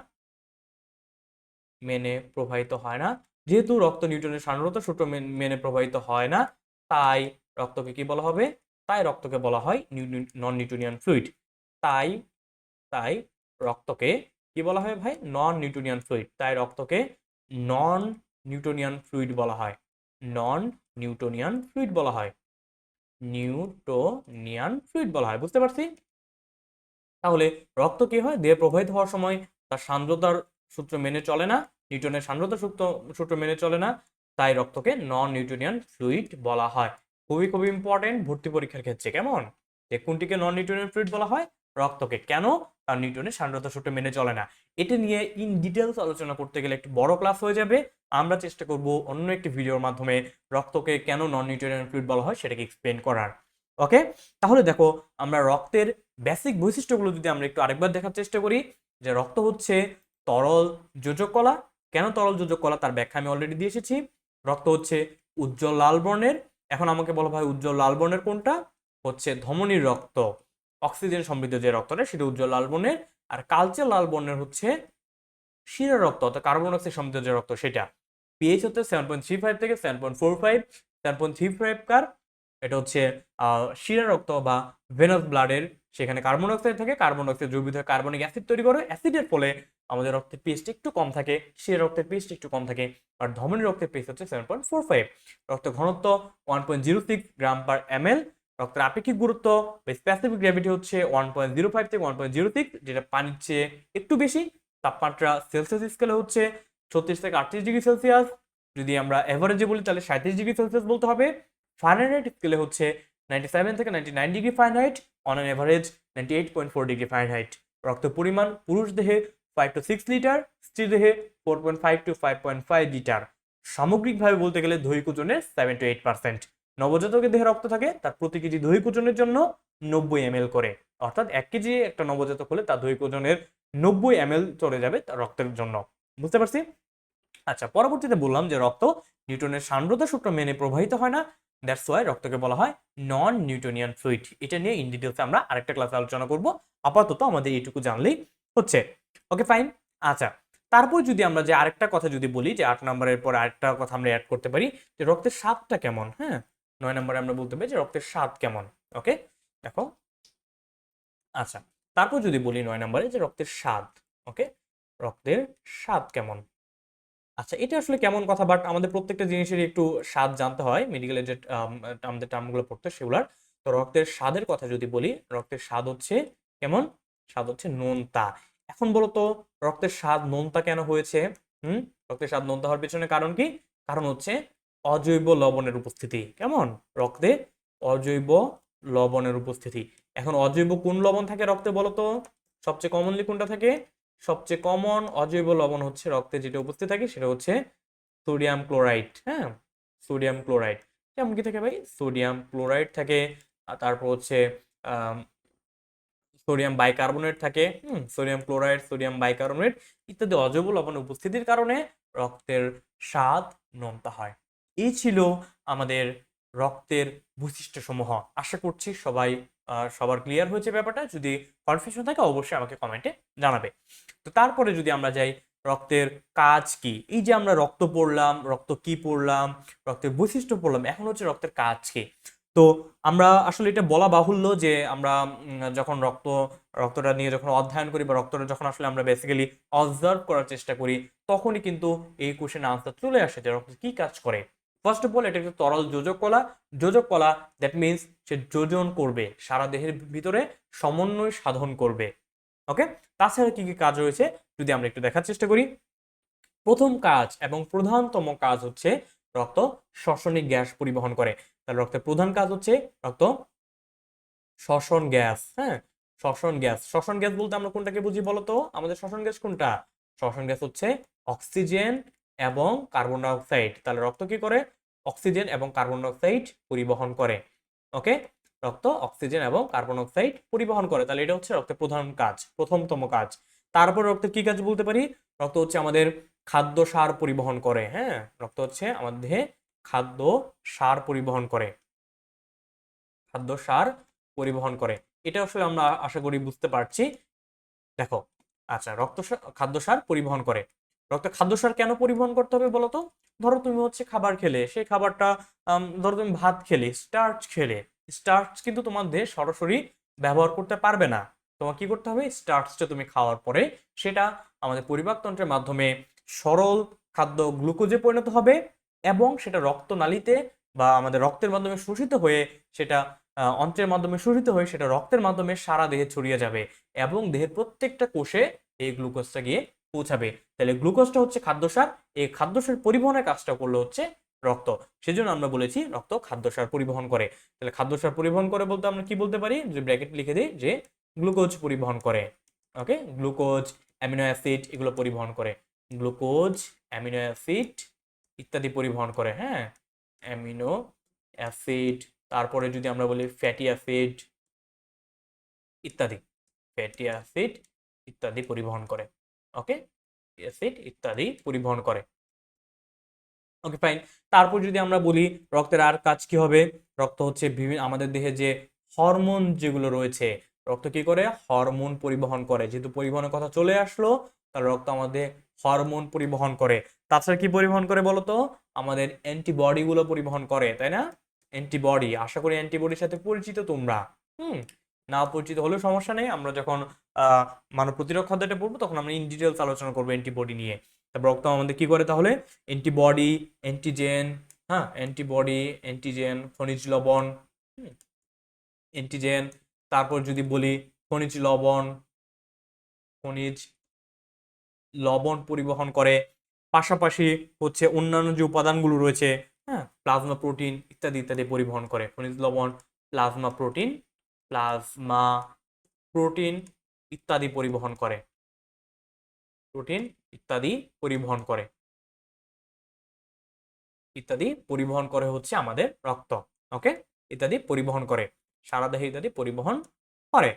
মেনে প্রবাহিত হয় না। যেহেতু রক্ত নিউটনের সান্দ্রতার সূত্র মেনে প্রবাহিত হয় না, তাই রক্তকে কি বলা হবে, তাই রক্তকে বলা হয় নন নিউটনিয়ান ফ্লুইড। তাই তাই রক্তকে কি বলা হয় ভাই, নন নিউটনিয়ান ফ্লুইড। তাই রক্তকে নন নিউটনিয়ান ফ্লুইড বলা হয়, নন নিউটনিয়ান ফ্লুইড বলা হয়, নিউটোনিয়ান ফ্লুইড বলা হয়। বুঝতে পারছি? তাহলে রক্ত কি হয়, দেহে প্রবাহিত হওয়ার সময় তার সান্দ্রতার সূত্র মেনে চলে না, নিউটনের সান্দ্রতার সূত্র মেনে চলে না, তাই রক্তকে নন নিউটনিয়ান ফ্লুইড বলা হয়। খুবই খুবই ইম্পর্টেন্ট ভর্তি পরীক্ষার ক্ষেত্রে। কেমন, যে কোনটিকে নন নিউটনিয়ান ফ্লুইড বলা হয়, রক্তকে। কেন? কারণ নিউটনের সান্দ্রতার সূত্র মেনে চলে না। এটা নিয়ে ইন ডিটেলস আলোচনা করতে গেলে একটু বড় ক্লাস হয়ে যাবে। আমরা চেষ্টা করব অন্য একটি ভিডিওর মাধ্যমে রক্তকে কেন নন নিউটনিয়ান ফ্লুইড বলা হয় সেটাকে এক্সপ্লেন করার। ওকে, তাহলে দেখো আমরা রক্তের বেসিক বৈশিষ্ট্যগুলো যদি আমরা একটু আরেকবার দেখার চেষ্টা করি, যে রক্ত হচ্ছে তরল যোজক কলা। কেন তরল যোজক কলা, তার ব্যাখ্যা আমি অলরেডি দিয়ে এসেছি। রক্ত হচ্ছে উজ্জ্বল লাল বর্ণের। এখন আমাকে বলা হয় উজ্জ্বল লাল বর্ণের কোনটা, হচ্ছে ধমনীর রক্ত। অক্সিজেন সমৃদ্ধ যে রক্তটা, সেটা উজ্জ্বল লাল বর্ণের। আর কালচে লাল বর্ণের হচ্ছে শিরা রক্ত, অর্থাৎ কার্বন ডাইঅক্সাইড সমৃদ্ধ যে রক্ত, সেটা। পিএইচ হচ্ছে 7.35 থেকে 7.45। 7.35 কার, এটা হচ্ছে শিরা রক্ত বা ভেনাস ব্লাডের। সেখানে কার্বন ডাইঅক্সাইড থাকে, কার্বন ডাইঅক্সাইড দ্রবীভূত হয়ে কার্বনিক অ্যাসিড তৈরি করে। অ্যাসিডের ফলে আমাদের রক্তের পিএইচ একটু কম থাকে, শিরা রক্তের পিএইচ একটু কম থাকে। আর ধমনী রক্তের পিএইচ হচ্ছে 7.45। রক্ত ঘনত্ব 1.06 গ্রাম পার ml। রক্তের আপেক্ষিক গুরুত্ব বা স্পেসিফিক গ্র্যাভিটি হচ্ছে 1.05 থেকে 1.06, যেটা পানির চেয়ে একটু বেশি। তাপমাত্রা সেলসিয়াস স্কেলে হচ্ছে 36 থেকে 38 ডিগ্রি সেলসিয়াস। যদি আমরা এভারেজে বলি তাহলে 37 ডিগ্রি সেলসিয়াস বলতে হবে। ফারেনহাইট স্কেলে হচ্ছে 97 থেকে 99 degree Fahrenheit, on an average 98.4 degree Fahrenheit. রক্ত পরিমাণ পুরুষ দেহে 5 to 6 লিটার, স্ত্রী দেহে 4.5 to 5.5 লিটার। সামগ্রিকভাবে বলতে গেলে দৈহিক ওজনের 7 to 8%। নবজাতকের দেহে রক্ত থাকে তার প্রতি কেজি দৈহিক ওজনের জন্য 90 ml করে। অর্থাৎ 1 কেজি একটা নবজাতক হলে তার দৈহিক ওজনের 90 ml চলে যাবে তার রক্তের জন্য। বুঝতে পারছি? আচ্ছা, পরবর্তীতে বললাম যে রক্ত নিউটনের সান্দ্রতা সূত্র মেনে প্রবাহিত হয় না। দ্যাটস ওয়াই রক্তকে বলা হয় নন নিউটনিয়ান ফ্লুইড। এটা নিয়ে ইন ডিটেলসে আমরা আরেকটা ক্লাসে আলোচনা করব। আপাতত আমাদের এইটুকু জানলেই হচ্ছে। ওকে, ফাইন। আচ্ছা, তারপর যদি আমরা যে আরেকটা কথা যদি বলি, যে 8 নম্বরের পর আরেকটা কথা আমরা অ্যাড করতে পারি, যে রক্তের স্বাদটা কেমন। হ্যাঁ, 9 নম্বরে আমরা বলতে পারি যে রক্তের স্বাদ কেমন। ওকে, দেখো। আচ্ছা, তারপর যদি বলি 9 নম্বরে যে রক্তের স্বাদ। ওকে, রক্তের স্বাদ কেমন। আচ্ছা, এটা আসলে কেমন কথা, বাট আমাদের প্রত্যেকটা জিনিসেরই একটু স্বাদ জানতে হয়, মেডিকেলের যে আমাদের টার্মগুলো পড়তে সেগুলার। তো রক্তের স্বাদের কথা যদি বলি, রক্তের স্বাদ হচ্ছে কেমন, স্বাদ হচ্ছে নোনতা। এখন বলো তো রক্তের স্বাদ নোনতা কেন হয়েছে? রক্তের স্বাদ নোনতা হওয়ার পেছনে কারণ কি? কারণ হচ্ছে অজৈব লবণের উপস্থিতি। কেমন, রক্তে অজৈব লবণের উপস্থিতি। এখন অজৈব কোন লবণ থাকে রক্তে বলো তো? সবচেয়ে কমনলি কোনটা থাকে? সবচেয়ে কমন অজৈব লবণ হচ্ছে রক্তে যেটা উপস্থিত থাকে সেটা হচ্ছে সোডিয়াম ক্লোরাইড, হ্যাঁ, সোডিয়াম ক্লোরাইড। কেমন কি থাকে ভাই? সোডিয়াম ক্লোরাইড থাকে, আর তারপর হচ্ছে সোডিয়াম বাইকার্বনেট থাকে, সোডিয়াম ক্লোরাইড, সোডিয়াম বাইকার্বনেট ইত্যাদি অজৈব লবণের উপস্থিতির কারণে রক্তের স্বাদ নোনতা হয়। এই ছিল আমাদের রক্তের বৈশিষ্ট্যসমূহ। আশা করছি সবার ক্লিয়ার হয়েছে ব্যাপারটা। যদি কনফিউশন থাকে অবশ্যই আমাকে কমেন্টে জানাবে। তো তারপরে যদি আমরা যাই, রক্তের কাজ কি? এই যে আমরা রক্ত পড়লাম, রক্ত কি পড়লাম, রক্তের বৈশিষ্ট্য পড়লাম, এখন হচ্ছে রক্তের কাজ কি। তো আমরা আসলে এটা বলা বাহুল্য যে আমরা যখন রক্তটা নিয়ে যখন অধ্যয়ন করি বা রক্তটা যখন আসলে আমরা বেসিক্যালি অবজার্ভ করার চেষ্টা করি, তখনই কিন্তু এই কোশ্চেন আনসার চলে আসে যে রক্ত কি কাজ করে। ফার্স্ট অফ অল, এটা একটা তরল যোজক কলা। যোজক কলা, দ্যাট মিনস সে যোজন করবে, সারা দেহের ভিতরে সমন্বয় সাধন করবে। ওকে, তাছাড়া কি কি কাজ রয়েছে যদি আমরা একটু দেখার চেষ্টা করি। প্রথম কাজ এবং প্রধানতম কাজ হচ্ছে রক্ত শ্বসনিক গ্যাস পরিবহন করে। তাহলে রক্তের প্রধান কাজ হচ্ছে রক্ত শ্বসন গ্যাস। হ্যাঁ, শ্বসন গ্যাস বলতে আমরা কোনটাকে বুঝি বলতো? আমাদের শ্বসন গ্যাস কোনটা? শ্বসন গ্যাস হচ্ছে অক্সিজেন এবং কার্বন ডাই অক্সাইড। তাহলে রক্ত কি করে? অক্সিজেন এবং কার্বন ডাই অক্সাইড পরিবহন করে। ওকে, রক্ত অক্সিজেন এবং কার্বন ডাই অক্সাইড পরিবহন করে। তাহলে এটা হচ্ছে রক্তের প্রধান কাজ, প্রথমতম কাজ। তারপর রক্তের কি কাজ বলতে পারি? রক্ত হচ্ছে আমাদের খাদ্য সার পরিবহন করে। হ্যাঁ, রক্ত হচ্ছে আমাদের দেহে খাদ্য সার পরিবহন করে, খাদ্য সার পরিবহন করে। এটা আসলে আমরা আশা করি বুঝতে পারছি। দেখো, আচ্ছা, খাদ্য সার পরিবহন করে। রক্ত খাদ্য সার কেন পরিবহন করতে হবে বলতো? ধরো তুমি হচ্ছে খাবার খেলে, সেই খাবারটা ধরো তুমি ভাত খেলে, স্টার্চ খেলে, স্টার্চ কিন্তু তোমার দেহে সরাসরি ব্যবহার করতে পারবে না। তোমার কি করতে হবে? স্টার্চটা তুমি খাওয়ার পরে সেটা আমাদের পরিপাকতন্ত্রের মাধ্যমে সরল খাদ্য গ্লুকোজে পরিণত হবে, এবং সেটা রক্তনালীতে বা আমাদের রক্তের মাধ্যমে শোষিত হয়ে সেটা অন্ত্রের মাধ্যমে শোষিত হয়ে সেটা রক্তের মাধ্যমে সারা দেহে ছড়িয়ে যাবে, এবং দেহের প্রত্যেকটা কোষে এই গ্লুকোজটা গিয়ে পৌঁছাবে। তাহলে গ্লুকোজটা হচ্ছে খাদ্যসার। এই খাদ্যসার পরিবহনের কাজটা করলো হচ্ছে রক্ত। সেজন্য আমরা বলেছি রক্ত খাদ্যসার পরিবহন করে। তাহলে খাদ্যসার পরিবহন করে বলতে আমরা কি বলতে পারি? যে ব্র্যাকেট লিখে দিই যে গ্লুকোজ পরিবহন করে। ওকে, গ্লুকোজ, অ্যামিনো অ্যাসিড এগুলো পরিবহন করে। গ্লুকোজ, অ্যামিনো অ্যাসিড ইত্যাদি পরিবহন করে। হ্যাঁ, অ্যামিনো অ্যাসিড, তারপরে যদি আমরা বলি ফ্যাটি অ্যাসিড ইত্যাদি, ফ্যাটি অ্যাসিড ইত্যাদি পরিবহন করে। ওকে, অ্যাসিড ইত্যাদি পরিবহন করে। ওকে, ফাইন। তারপর যদি আমরা বলি রক্তের আর কাজ কি হবে? রক্ত হচ্ছে বিভিন্ন আমাদের দেহে যে হরমোন যেগুলো রয়েছে, রক্ত কি করে? হরমোন পরিবহন করে। যেহেতু পরিবহনের কথা চলে আসলো, তাহলে রক্ত আমাদের হরমোন পরিবহন করে। তাছাড়া কি পরিবহন করে বলতো? আমাদের অ্যান্টিবডি গুলো পরিবহন করে, তাই না? অ্যান্টিবডি, আশা করি অ্যান্টিবডির সাথে পরিচিত তোমরা। হুম, না পরিচিত হলেও সমস্যা নেই, আমরা যখন মানব প্রতিরক্ষা অধ্যায়টা পড়বো তখন আমরা ইন ডিটেলস আলোচনা করবো অ্যান্টিবডি নিয়ে। তারপর রক্ত আমাদের কি করে তাহলে? অ্যান্টিবডি, অ্যান্টিজেন, হ্যাঁ, অ্যান্টিবডি, অ্যান্টিজেন, খনিজ লবণ, অ্যান্টিজেন, তারপর যদি বলি খনিজ লবণ, খনিজ লবণ পরিবহন করে। পাশাপাশি হচ্ছে অন্যান্য যে উপাদানগুলো রয়েছে, হ্যাঁ, প্লাজমা প্রোটিন ইত্যাদি ইত্যাদি পরিবহন করে। খনিজ লবণ, প্লাজমা প্রোটিন, প্লাজমা প্রোটিন ইত্যাদি পরিবহন করে, প্রোটিন ইত্যাদি পরিবহন করে, ইত্যাদি পরিবহন করে হচ্ছে আমাদের রক্ত। ওকে, ইত্যাদি পরিবহন করে, সারা দেহে ইত্যাদি পরিবহন করে।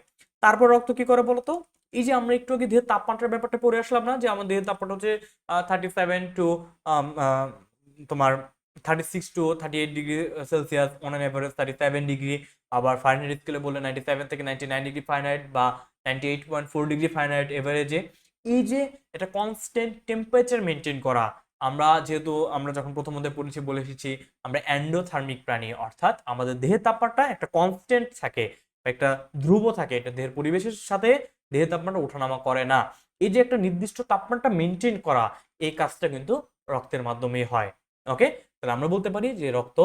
তারপর রক্ত কি করে বলতো? এই যে আমরা একটু আগে দেহের তাপমাত্রার ব্যাপারটা পড়ে আসলাম না, যে আমাদের দেহের তাপমাত্রা হচ্ছে 37 টু তোমার 36 to 38 degree Celsius, on an average 37 degree. আবার ফারেনহাইট স্কেলে বললে 97 থেকে 99 ডিগ্রি ফারেনহাইট বা 98.4 ডিগ্রি ফারেনহাইট এভারেজে। এই যে এটা কনস্ট্যান্ট টেম্পারেচার মেনটেন করা, আমরা যখন প্রথম অধ্যায়ে পড়েছি বলে এসেছি আমরা এন্ডোথার্মিক প্রাণী, অর্থাৎ আমাদের দেহের তাপমাত্রা একটা কনস্ট্যান্ট থাকে, একটা ধ্রুব থাকে, এটা দেহের পরিবেশের সাথে দেহের তাপমাত্রা ওঠানামা করে না। এই যে একটা নির্দিষ্ট তাপমাত্রা মেনটেন করা, এই কাজটা কিন্তু রক্তের মাধ্যমেই হয়। ওকে, তাহলে আমরা বলতে পারি যে রক্ত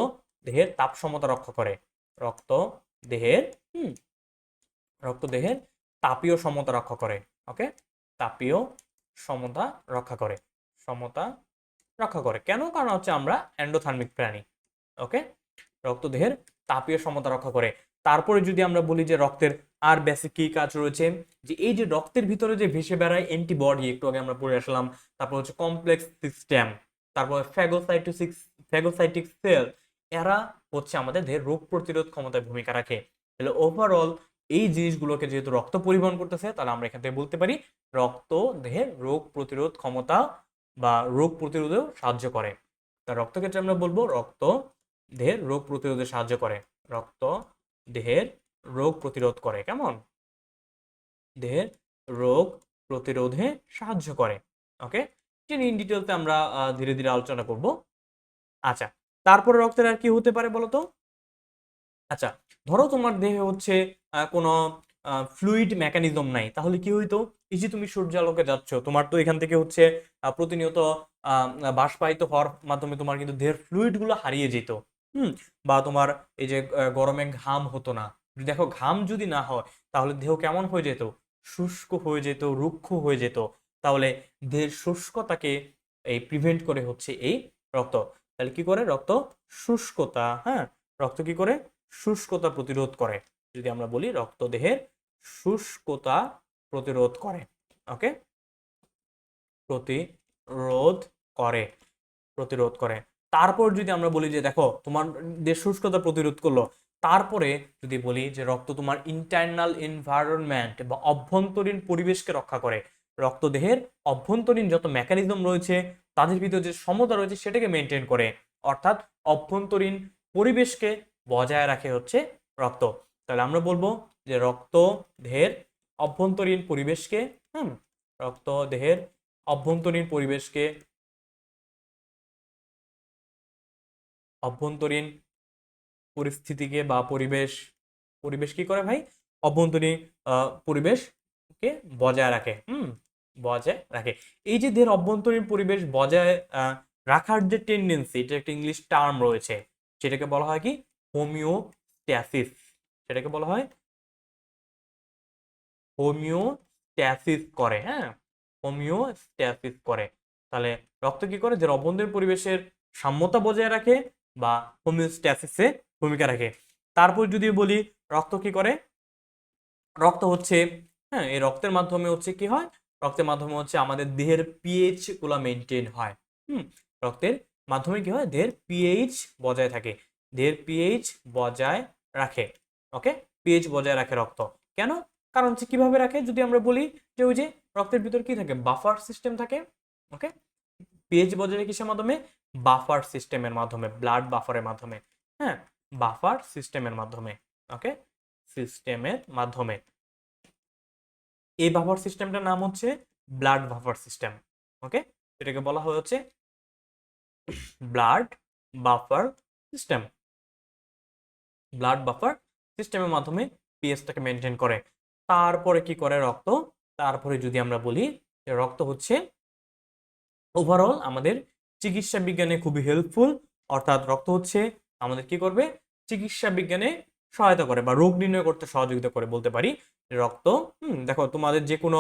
দেহের তাপ সমতা রক্ষা করে। রক্ত দেহের রক্ত দেহের তাপীয় সমতা রক্ষা করে। ওকে, তাপীয় সমতা রক্ষা করে, সমতা রক্ষা করে। কেন? কারণ হচ্ছে আমরা এন্ডোথার্মিক প্রাণী। ওকে, রক্ত দেহের তাপীয় সমতা রক্ষা করে। তারপরে যদি আমরা বলি যে রক্তের আর বেসিক কি কাজ রয়েছে, যে এই যে রক্তের ভিতরে যে ভেসে বেড়ায় অ্যান্টিবডি, একটু আগে আমরা পড়ে আসলাম। তারপর হচ্ছে কমপ্লেক্স সিস্টেম, তারপর ফ্যাগোসাইটিক সেল, এরা হচ্ছে আমাদের দেহের রোগ প্রতিরোধ ক্ষমতায় ভূমিকা রাখে। তাহলে ওভারঅল এই জিনিসগুলোকে যেহেতু রক্ত পরিবহন করতেছে, তাহলে আমরা এখান থেকে বলতে পারি রক্ত দেহের রোগ প্রতিরোধ ক্ষমতা বা রোগ প্রতিরোধেও সাহায্য করে। তা রক্ত ক্ষেত্রে আমরা বলবো রক্ত দেহের রোগ প্রতিরোধে সাহায্য করে। রক্ত দেহের রোগ প্রতিরোধ করে, কেমন? দেহের রোগ প্রতিরোধে সাহায্য করে। ওকে, ইন ডিটেলতে আমরা ধীরে ধীরে আলোচনা করব। আচ্ছা, তারপরে রক্তের আর কি হতে পারে বলো তো? আচ্ছা, ধরো তোমার দেহে হচ্ছে কোনো ফ্লুইড মেকানিজম নাই, তাহলে কি হইতো? এই যে তুমি সূর্যালোকে যাচ্ছ, তোমার তো এখান থেকে হচ্ছে প্রতিনিয়ত বাষ্পায়িত হওয়ার মাধ্যমে তোমার কিন্তু দেহের ফ্লুইড গুলো হারিয়ে যেত। বা তোমার এই যে গরমে ঘাম হতো না। দেখো, ঘাম যদি না হয় তাহলে দেহ কেমন হয়ে যেত? শুষ্ক হয়ে যেত, রুক্ষ হয়ে যেত। তাহলে দেহের শুষ্কতাকে এই প্রিভেন্ট করে হচ্ছে এই রক্ত। তাহলে কি করে রক্ত? শুষ্কতা, হ্যাঁ, রক্ত কি করে? শুষ্কতা প্রতিরোধ করে। যদি আমরা বলি রক্ত দেহের শুষ্কতা প্রতিরোধ করে। ওকে, প্রতিরোধ করে, প্রতিরোধ করে। তারপর যদি আমরা বলি যে দেখো তোমার দেহ শুষ্কতা প্রতিরোধ করলো, তারপরে যদি বলি যে রক্ত তোমার ইন্টারনাল এনভায়রনমেন্ট বা অভ্যন্তরীণ পরিবেশকে রক্ষা করে। রক্ত দেহের অভ্যন্তরীণ যত মেকানিজম রয়েছে তাদের ভিতরে যে সমতা রয়েছে সেটাকে মেনটেন করে, অর্থাৎ অভ্যন্তরীণ পরিবেশকে বজায় রাখে হচ্ছে রক্ত। তাহলে আমরা বলবো যে রক্ত দেহের অভ্যন্তরীণ পরিবেশকে, রক্ত দেহের অভ্যন্তরীণ পরিবেশকে, অভ্যন্তরীণ পরিস্থিতিকে বা পরিবেশ, পরিবেশ কি করে ভাই? অভ্যন্তরীণ পরিবেশকে বজায় রাখে। বজায় রাখে। এই যে দেহের অভ্যন্তরীণ পরিবেশ বজায় রাখার যে টেন্ডেন্সি, এটা একটা ইংলিশ টার্ম রয়েছে, সেটাকে বলা হয় কি? হোমিওস্ট্যাসিস। সেটাকে বলা হয় হোমিওস্ট্যাসিস করে, হ্যাঁ, হোমিওস্ট্যাসিস করে। তাহলে রক্ত কি করে? যে অভ্যন্তরীণ পরিবেশের সাম্যতা বজায় রাখে বা হোমিওস্ট্যাসিসে ভূমিকা রাখে। তারপর যদি বলি রক্ত কি করে? রক্ত হচ্ছে, হ্যাঁ, এই রক্তের মাধ্যমে হচ্ছে কি হয়? রক্তের মাধ্যমে হচ্ছে আমাদের দেহের পিএইচ গুলা মেনটেন হয়। রক্তের মাধ্যমে কি হয়? দেহের পিএইচ বজায় থাকে, দেহের পিএইচ বজায় রাখে। ওকে, পিএইচ বজায় রাখে রক্ত। কেন? কারণ হচ্ছে কিভাবে রাখে যদি আমরা বলি যে ওই যে রক্তের ভিতর কি থাকে? বাফার সিস্টেম থাকে। ওকে, পিএইচ বজায় রাখে কিসের মাধ্যমে? বাফার সিস্টেমের মাধ্যমে, ব্লাড বাফারের মাধ্যমে। হ্যাঁ, বাফার সিস্টেমের মাধ্যমে। ওকে, সিস্টেমের মাধ্যমে। এই বাফার সিস্টেমটার নাম হচ্ছে ব্লাড বাফার সিস্টেম। ওকে, এটাকে বলা হয় হচ্ছে blood buffer system. Blood buffer সিস্টেমের মাধ্যমে পিএইচটাকে মেনটেন করে। তারপরে কি করে রক্ত? তারপরে যদি আমরা বলি যে রক্ত হচ্ছে ওভারঅল আমাদের চিকিৎসা বিজ্ঞানে খুবই হেল্পফুল, অর্থাৎ রক্ত হচ্ছে আমাদের কি করবে? চিকিৎসা বিজ্ঞানে সহায়তা করে বা রোগ নির্ণয় করতে সহযোগিতা করে বলতে পারি। রক্ত, দেখো তোমাদের যে কোনো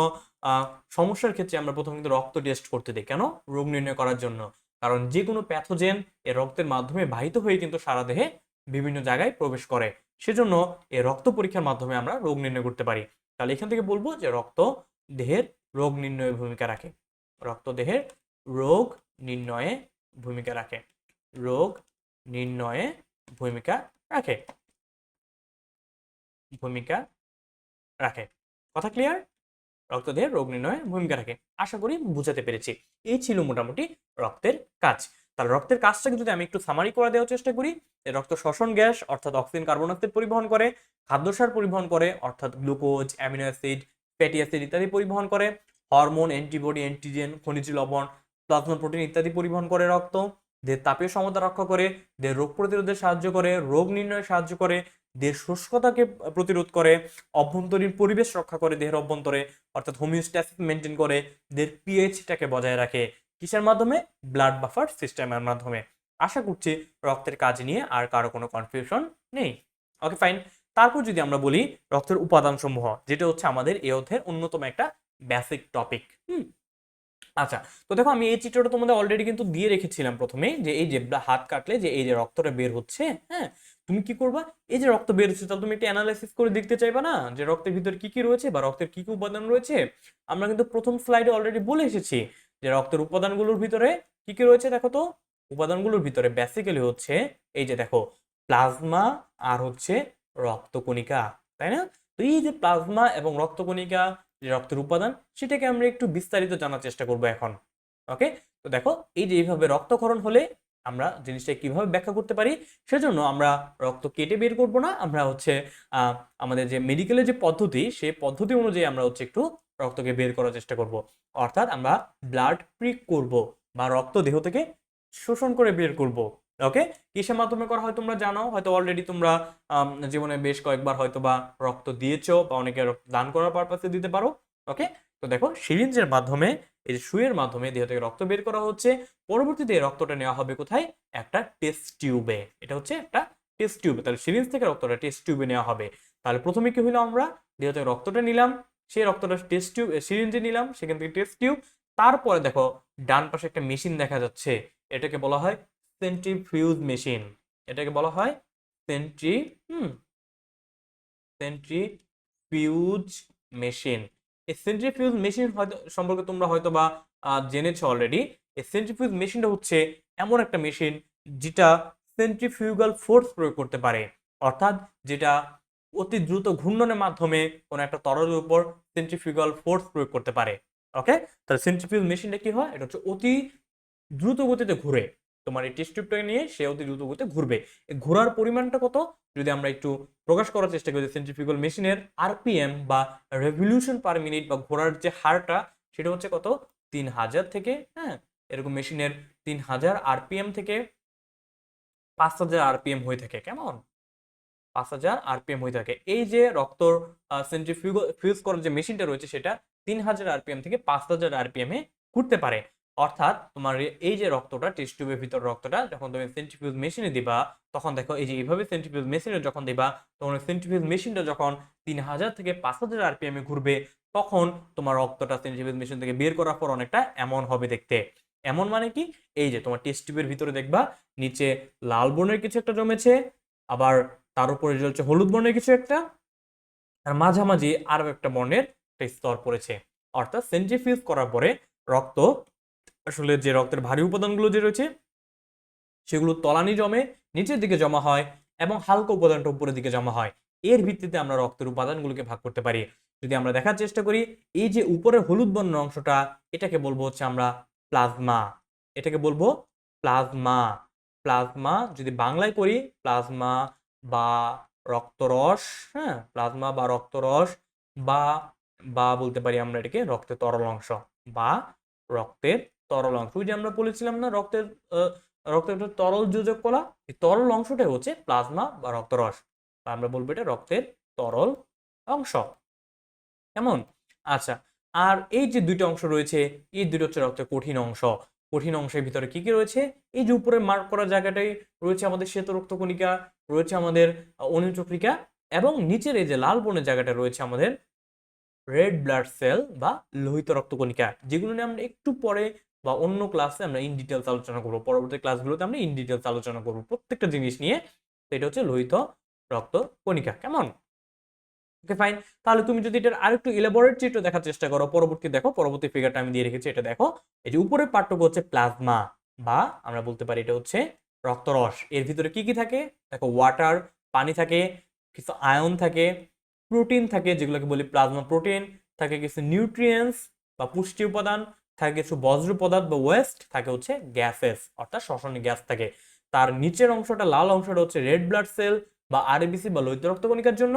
সমস্যার ক্ষেত্রে আমরা প্রথমে কিন্তু রক্ত টেস্ট করতে দিই, কেন? রোগ নির্ণয় করার জন্য। কারণ যে কোনো প্যাথোজেন এর রক্তের মাধ্যমে বাহিত হয়ে কিন্তু সারা দেহে বিভিন্ন জায়গায় প্রবেশ করে। সেজন্য এই রক্ত পরীক্ষার মাধ্যমে আমরা রোগ নির্ণয় করতে পারি। তাহলে এখান থেকে বলবো যে রক্ত দেহের রোগ নির্ণয়ে ভূমিকা রাখে। রক্ত দেহের রোগ নির্ণয়ে ভূমিকা রাখে, রোগ নির্ণয়ে ভূমিকা রাখে, ভূমিকা রাখে। কথা ক্লিয়ার? রক্ত দেহের রোগ নির্ণয়ে ভূমিকা রাখে। আশা করি বুঝাতে পেরেছি। এই ছিল মোটামুটি রক্তের কাজ। তাহলে রক্তের কাজটাকে যদি আমি একটু সামারি করে দেওয়ার চেষ্টা করি, রক্ত শ্বসন গ্যাস অর্থাৎ অক্সিজেন, কার্বন ডাইঅক্সাইড পরিবহন করে, খাদ্যসার পরিবহন করে অর্থাৎ glucose, amino acid, fatty acid ইত্যাদি পরিবহন করে, হরমোন, অ্যান্টিবডি, অ্যান্টিজেন, খনিজ লবণ, প্লাজমা প্রোটিন ইত্যাদি পরিবহন করে রক্ত। দেহের তাপীয় সমতা রক্ষা করে, দেহের রোগ প্রতিরোধে সাহায্য করে, রোগ নির্ণয়ে সাহায্য করে, দেহের শুষ্কতাকে প্রতিরোধ করে, অভ্যন্তরীণ পরিবেশ রক্ষা করে দেহের অভ্যন্তরে, অর্থাৎ হোমিওস্ট্যাসিস মেনটেন করে, দেহের পিএইচটাকে বজায় রাখে। কিসের মাধ্যমে? ব্লাড বাফার সিস্টেমের মাধ্যমে। আশা করছি রক্তের কাজ নিয়ে আর কারো কোনো কনফিউশন নেই। ওকে, ফাইন। তারপর যদি আমরা বলি রক্তের উপাদান সমূহ, যেটা হচ্ছে আমাদের এই অধ্যায়ের অন্যতম একটা বেসিক টপিক। আচ্ছা, তো দেখো আমি এই চিত্রটা তোমাদের অলরেডি কিন্তু দিয়ে রেখেছিলাম প্রথমে, যে এই যে হাত কাটলে যে এই যে রক্তটা বের হচ্ছে, হ্যাঁ, তুমি কি করবা? এই যে রক্ত বের হচ্ছে, তাহলে তুমি একটা অ্যানালাইসিস করে দেখতে চাইবা না যে রক্তের ভিতর কি কি রয়েছে বা রক্তের কি কি উপাদান রয়েছে? আমরা কিন্তু প্রথম স্লাইডে অলরেডি বলে এসেছি যে রক্তের উপাদানগুলোর ভিতরে কি কি রয়েছে দেখো তো। উপাদানগুলোর ভিতরে বেসিক্যালি হচ্ছে এই যে দেখো প্লাজমা আর হচ্ছে রক্তকণিকা, তাই না? তো এই যে প্লাজমা এবং রক্তকণিকা যে রক্তের উপাদান, সেটাকে আমরা একটু বিস্তারিত জানার চেষ্টা করব এখন। ওকে, তো দেখো এই যে এইভাবে রক্তক্ষরণ হলে আমরা জিনিসটা কিভাবে ব্যাখ্যা করতে পারি, সেজন্য আমরা রক্ত কেটে বের করব না, আমরা হচ্ছে আমাদের যে মেডিকেলের যে পদ্ধতি, সেই পদ্ধতি অনুযায়ী আমরা হচ্ছে একটু রক্তকে বের করার চেষ্টা করব। অর্থাৎ আমরা ব্লাড প্রিক করব বা রক্ত দেহ থেকে শোষণ করে বের করব। ওকে, কিসের মাধ্যমে করা হয় তোমরা জানো, হয়তো অলরেডি তোমরা জীবনে বেশ কয়েকবার হয়তো বা রক্ত দিয়েছো বা অনেকে রক্ত দান করার পারপাসে দিতে পারো। ওকে, তো দেখো সিরিঞ্জের মাধ্যমে, এই যে সুইয়ের মাধ্যমে দেহ থেকে রক্ত বের করা হচ্ছে। পরবর্তীতে এই রক্তটা নেওয়া হবে কোথায়? একটা টেস্ট টিউবে। এটা হচ্ছে একটা টেস্ট টিউবে। তাহলে সিরিঞ্জ থেকে রক্তটা টেস্ট টিউবে নেওয়া হবে। তাহলে প্রথমে কি হলো, আমরা দেহ থেকে রক্তটা নিলাম, সেই রক্তটা টেস্ট টিউব সিরিঞ্জে নিলাম, সেখান থেকে টেস্ট টিউব। তারপরে দেখো ডান পাশে একটা মেশিন দেখা যাচ্ছে, এটাকে বলা হয় সেন্ট্রিফিউজ মেশিন। এটাকে বলা হয় সেন্ট্রি সেন্ট্রিফিউজ মেশিন। এই সেন্ট্রিফিউজ মেশিন হয়তো সম্পর্কে তোমরা হয়তো বা জেনেছো অলরেডি। এই সেন্ট্রিফিউজ মেশিনটা হচ্ছে এমন একটা মেশিন যেটা সেন্ট্রিফিউগাল ফোর্স প্রয়োগ করতে পারে, অর্থাৎ যেটা অতি দ্রুত ঘূর্ণনের মাধ্যমে কোনো একটা তরলের উপর সেন্ট্রিফিউগাল ফোর্স প্রয়োগ করতে পারে। ওকে, তাহলে সেন্ট্রিফিউজ মেশিনটা কি হয়, এটা হচ্ছে অতি দ্রুত গতিতে ঘুরে। তোমার এই টেস্ট টিউবটাকে নিয়ে সে অতি দ্রুত গতিতে ঘুরবে। এই ঘোরার পরিমাণটা কত, যদি আমরা একটু প্রকাশ করার চেষ্টা করি, সেন্ট্রিফিউগাল মেশিনের আরপিএম বা রেভলিউশন পার মিনিট বা ঘোরার যে হারটা, সেটা হচ্ছে কত, 3000 থেকে, হ্যাঁ, এরকম মেশিনের 3000 আরপিএম থেকে 5000 আরপিএম হয়ে থাকে। কেমন? 5000 আরপিএম হয়ে থাকে। এই যে রক্তর সেন্ট্রিফিউজ করার যে মেশিনটা রয়েছে, সেটা 3000 আরপিএম থেকে 5000 আরপিএম এ ঘুরতে পারে। অর্থাৎ তোমার এই যে রক্তটা, টেস্ট টিউবের ভিতর রক্তটা যখন তুমি সেন্ট্রিফিউজ মেশিনে দিবা, তখন দেখো এই যে এইভাবে সেন্ট্রিফিউজ মেশিনে যখন দিবা, তখন সেন্ট্রিফিউজ মেশিনটা যখন 3000 থেকে 5000 আরপিএম এ ঘুরবে, তখন তোমার রক্তটা সেন্ট্রিফিউজ মেশিন থেকে বের করার পর অনেকটা এমন হবে দেখতে। এমন মানে কি, এই যে তোমার টেস্ট টিউবের ভিতরে দেখবা নিচে লাল বর্ণের কিছু একটা জমেছে, আবার তার উপরে জ্বলছে হলুদ বর্ণের কিছু একটা, আর মাঝামাঝি আরো একটা বর্ণের একটা স্তর পড়েছে। অর্থাৎ সেন্ট্রিফিউজ করার পরে রক্ত, আসলে যে রক্তের ভারী উপাদানগুলো যে রয়েছে সেগুলো তলানি জমে, নিচের দিকে জমা হয়, এবং হালকা উপাদানটা উপরের দিকে জমা হয়। এর ভিত্তিতে আমরা রক্তের উপাদানগুলোকে ভাগ করতে পারি। যদি আমরা দেখার চেষ্টা করি, এই যে উপরের হলুদ বর্ণের অংশটা, এটাকে বলবো হচ্ছে আমরা প্লাজমা। এটাকে বলবো প্লাজমা। প্লাজমা যদি বাংলায় করি, প্লাজমা বা রক্তরস, হ্যাঁ, প্লাজমা বা রক্তরস, বা বা বলতে পারি আমরা এটাকে রক্তের তরল অংশ, বা রক্তের তরল অংশ। ওই যে আমরা বলেছিলাম না, রক্তের একটা তরল যোজক কলা, এই তরল অংশটাই হচ্ছে প্লাজমা বা রক্তরস, বা আমরা বলবো এটা রক্তের তরল অংশ। কেমন? আচ্ছা, আর এই যে দুইটা অংশ রয়েছে, এই দুটো হচ্ছে রক্তের কঠিন অংশ। কঠিন অংশের ভিতরে কি কি রয়েছে? এই যে উপরে মার্ক করা জায়গাটাই রয়েছে আমাদের শ্বেত রক্তকণিকা, রয়েছে আমাদের অনুচক্রিকা, এবং নিচের এই যে লাল বর্ণের জায়গাটা রয়েছে আমাদের রেড ব্লাড সেল বা লোহিত রক্তকণিকা, যেগুলো নিয়ে আমরা একটু পরে বা অন্য ক্লাসে আমরা ইন ডিটেলস আলোচনা করবো। পরবর্তী ক্লাসগুলোতে আমরা ইন ডিটেলস আলোচনা করবো প্রত্যেকটা জিনিস নিয়ে। তো এটা হচ্ছে লোহিত রক্তকণিকা। কেমন? ওকে, ফাইন। তাহলে তুমি যদি এটার আরেকটু ইলাবোরেট চিত্র দেখার চেষ্টা করো, পরবর্তী ফিগারটা আমি দিয়ে রেখেছি, এটা দেখো। এই যে উপরের পার্টটুকু হচ্ছে প্লাজমা, বা আমরা বলতে পারি এটা হচ্ছে রক্তরস। এর ভিতরে কি কি থাকে দেখো, ওয়াটার, পানি থাকে, কিছু আয়ন থাকে, প্রোটিন থাকে যেগুলোকে বলি প্লাজমা প্রোটিন, থাকে কিছু নিউট্রিয়েন্টস বা পুষ্টি উপাদান, থাকে কিছু বজ্র পদার্থ বা ওয়েস্ট, থাকে হচ্ছে গ্যাসেস অর্থাৎ শ্বসনী গ্যাস থাকে। তার নিচের অংশটা, লাল অংশটা হচ্ছে রেড ব্লাড সেল বা আরবিসি বা লোহিত রক্তকণিকার জন্য,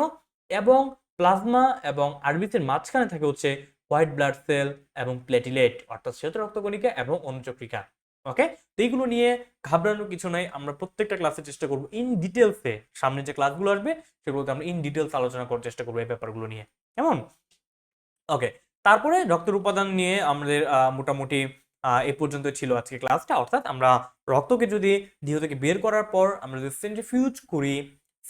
এবং প্লাজমা এবং আরবিসির মাঝখানে থাকে হচ্ছে হোয়াইট ব্লাড সেল এবং প্লেটিলেট অর্থাৎ শ্বেত রক্তকণিকা এবং অনুচক্রিকা। ওকে, তো এইগুলো নিয়ে ঘাবড়ানোর কিছু নাই, আমরা প্রত্যেকটা ক্লাসে চেষ্টা করবো ইন ডিটেলসে, সামনে যে ক্লাসগুলো আসবে সেগুলোতে আমরা ইন ডিটেলস আলোচনা করার চেষ্টা করবো এই ব্যাপারগুলো নিয়ে। কেমন? ওকে, তারপরে রক্তের উপাদান নিয়ে আমাদের মোটামুটি এই পর্যন্ত ছিল আজকে ক্লাসটা। অর্থাৎ আমরা রক্তকে যদি দেহ থেকে বের করার পর আমরা যদি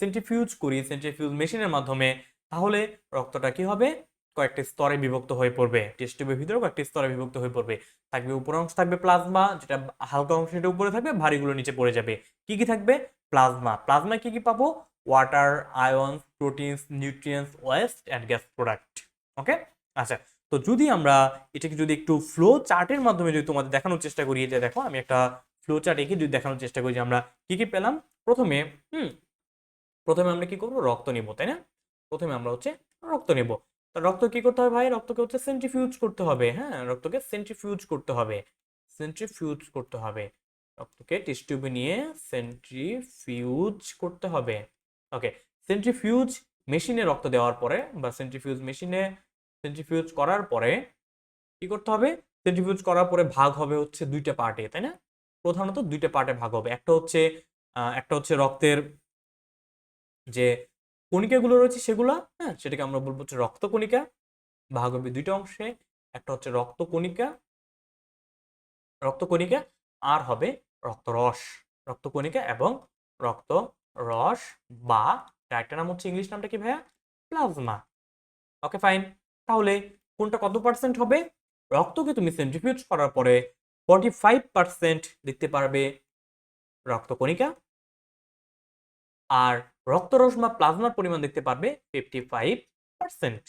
সেন্ট্রিফিউজ মেশিনের মাধ্যমে, তাহলে রক্তটা কি হবে, কয়েকটি স্তরে বিভক্ত হয়ে পড়বে। টেস্ট টিউবের ভিতরে কয়েকটি স্তরে বিভক্ত হয়ে পড়বে। থাকবে উপর অংশ, থাকবে প্লাজমা, যেটা হালকা অংশ সেটা উপরে থাকবে, ভারীগুলো নিচে পড়ে যাবে। কি কি থাকবে? প্লাজমায় কি কি পাবো? Water, ion, proteins, nutrients, waste and gas product. Okay, আচ্ছা, তো যদি আমরা এটাকে যদি একটু ফ্লো চার্টের মাধ্যমে যদি তোমাদের দেখানোর চেষ্টা করি, এটা দেখো আমি একটা ফ্লো চার্ট এঁকে যদি দেখানোর চেষ্টা করি যে আমরা কি কি পেলাম। প্রথমে প্রথমে আমরা কি করবো, রক্ত নিব, তাই না? প্রথমে আমরা হচ্ছে রক্ত নেব। তো রক্ত কি করতে হবে ভাই, রক্তকে হচ্ছে সেন্ট্রিফিউজ করতে হবে। হ্যাঁ, রক্তকে সেন্ট্রিফিউজ করতে হবে, সেন্ট্রিফিউজ করতে হবে। রক্তকে টেস্ট টিউবে নিয়ে সেন্ট্রিফিউজ করতে হবে। ওকে, সেন্ট্রিফিউজ মেশিনে রক্ত দেওয়ার পরে বা সেন্ট্রিফিউজ মেশিনে সেন্ট্রিফিউজ করার পরে কি করতে হবে, সেন্ট্রিফিউজ করার পরে ভাগ হবে হচ্ছে দুইটা পার্টে, তাই না? প্রধানত দুইটা পার্টে ভাগ হবে। একটা হচ্ছে রক্তের যে কণিকাগুলো রয়েছে সেগুলা, হ্যাঁ, সেটাকে আমরা বলবো হচ্ছে রক্তকণিকা। ভাগ হবে দুইটা অংশে, একটা হচ্ছে রক্তকণিকা, রক্তকণিকা, আর হবে রক্তরস। রক্তকণিকা এবং রক্তরস, বা আরেকটা নাম হচ্ছে, ইংলিশ নামটা কি ভাইয়া, প্লাজমা। Okay fine. তাহলে কোনটা কত পার্সেন্ট হবে? রক্তকে তুমি সেন্ট্রিফিউজ করার পরে 45% দেখতে পারবে রক্তকণিকা, আর রক্তরস বা প্লাজমার পরিমাণ দেখতে পারবে 55%।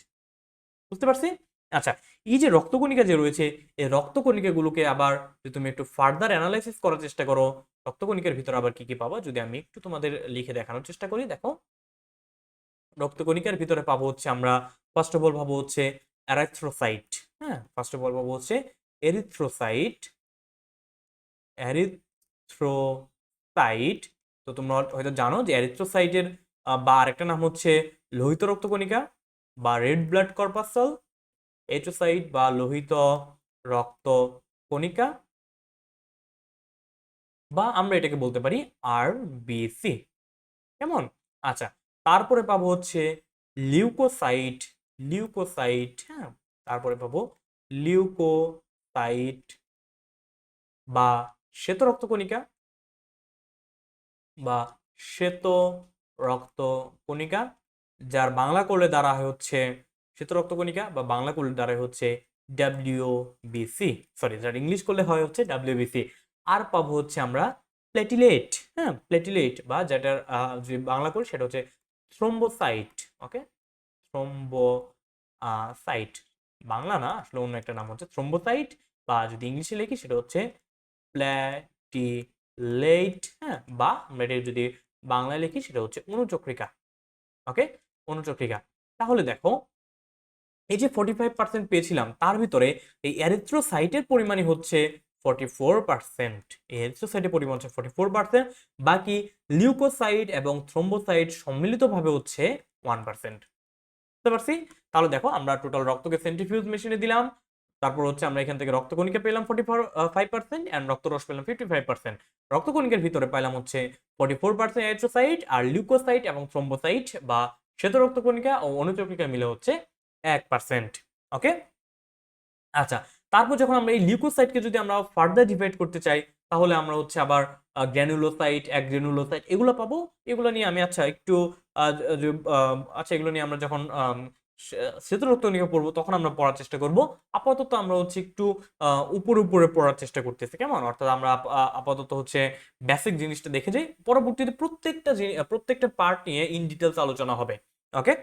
বুঝতে পারছি? আচ্ছা, এই যে রক্তকণিকা যে রয়েছে, এই রক্তকণিকাগুলোকে আবার যদি তুমি একটু ফার্দার অ্যানালাইসিস করার চেষ্টা করো, রক্তকণিকার ভিতরে আবার কি কি পাবো যদি আমি একটু তোমাদের লিখে দেখানোর চেষ্টা করি। দেখো, রক্তকণিকার ভিতরে পাবো হচ্ছে আমরা ফার্স্ট অফ অল পাবো হচ্ছে এরিথ্রোসাইট। হ্যাঁ, ফার্স্ট অফ অল পাবো হচ্ছে এরিথ্রোসাইট, এরিথ্রোসাইট। তো তোমরা হয়তো জানো যে এরিথ্রোসাইটের বা আরেকটা নাম হচ্ছে লোহিত রক্তকণিকা বা রেড ব্লাড কর্পাসল। এরিথ্রোসাইট বা লোহিত রক্ত কণিকা, বা আমরা এটাকে বলতে পারি আরবিসি। কেমন? আচ্ছা, তারপরে পাবো হচ্ছে লিউকোসাইট, লিউকোসাইট। হ্যাঁ, তারপরে পাবো লিউকোসাইট বা শ্বেত রক্তকণিকা, বা শ্বেত রক্ত কণিকা, যার বাংলা করলে দ্বারা হচ্ছে শ্বেত রক্তকণিকা, বা বাংলা করলে দ্বারা হচ্ছে ডাব্লিউবিসি, সরি, যার ইংলিশ করলে হয় হচ্ছে ডাব্লিউবিসি। আর পাবো হচ্ছে আমরা প্লেটিলেট। হ্যাঁ, প্লেটিলেট, বা যেটার যে বাংলা করি সেটা হচ্ছে থ্রোম্বোসাইট। ওকে, থ্রোম্বোসাইট, বাংলা না আসলে অন্য একটা নাম হচ্ছে থ্রোম্বোসাইট, বা যদি ইংলিশে লিখি সেটা হচ্ছে প্ল্যাটিলেট। হ্যাঁ, বা আমরা এটা যদি বাংলায় লিখি সেটা হচ্ছে অণুচক্রিকা। ওকে, অণুচক্রিকা। তাহলে দেখো, এই যে 45% পেয়েছিলাম তার ভিতরে এই এরিথ্রোসাইটের পরিমাণই হচ্ছে 44%। এই এরিথ্রোসাইটের পরিমাণ হচ্ছে 44%, বাকি লিউকোসাইট এবং থ্রোম্বোসাইট সম্মিলিতভাবে হচ্ছে 1%। বুঝতে পারছি? তাহলে দেখো, আমরা টোটাল রক্তকে সেন্ট্রিফিউজ মেশিনে দিলাম, তারপর হচ্ছে আমরা এখান থেকে রক্তকণিকা পেলাম 45% এন্ড রক্তরস পেলাম 55%। রক্তকণিকার ভিতরে পাইলাম হচ্ছে 44% এরিথ্রোসাইট, আর লিউকোসাইট এবং থ্রোম্বোসাইট বা শ্বেত রক্তকণিকা ও অনুচক্রিকা মিলে হচ্ছে 1%। ওকে, আচ্ছা, তারপর যখন আমরা এই লিউকোসাইটকে যদি আমরা ফার্দার ডিভাইড করতে চাই, তাহলে আমরা হচ্ছে আবার গ্র্যানুলোসাইট, অ্যাগ্রানুলোসাইট এগুলো পাবো। এগুলো নিয়ে আমি আচ্ছা একটু আচ্ছা, এগুলো নিয়ে আমরা যখন শ্বেত রক্তকণিকা পড়বো তখন আমরা পড়ার চেষ্টা করব। আপাতত আমরা হচ্ছে একটু উপরে উপরে পড়ার চেষ্টা করতেছি, কেমন? অর্থাৎ আমরা আপাতত হচ্ছে বেসিক জিনিসটা দেখে যাই, পরবর্তীতে প্রত্যেকটা পার্ট নিয়ে ইন ডিটেলস আলোচনা হবে। ওকে,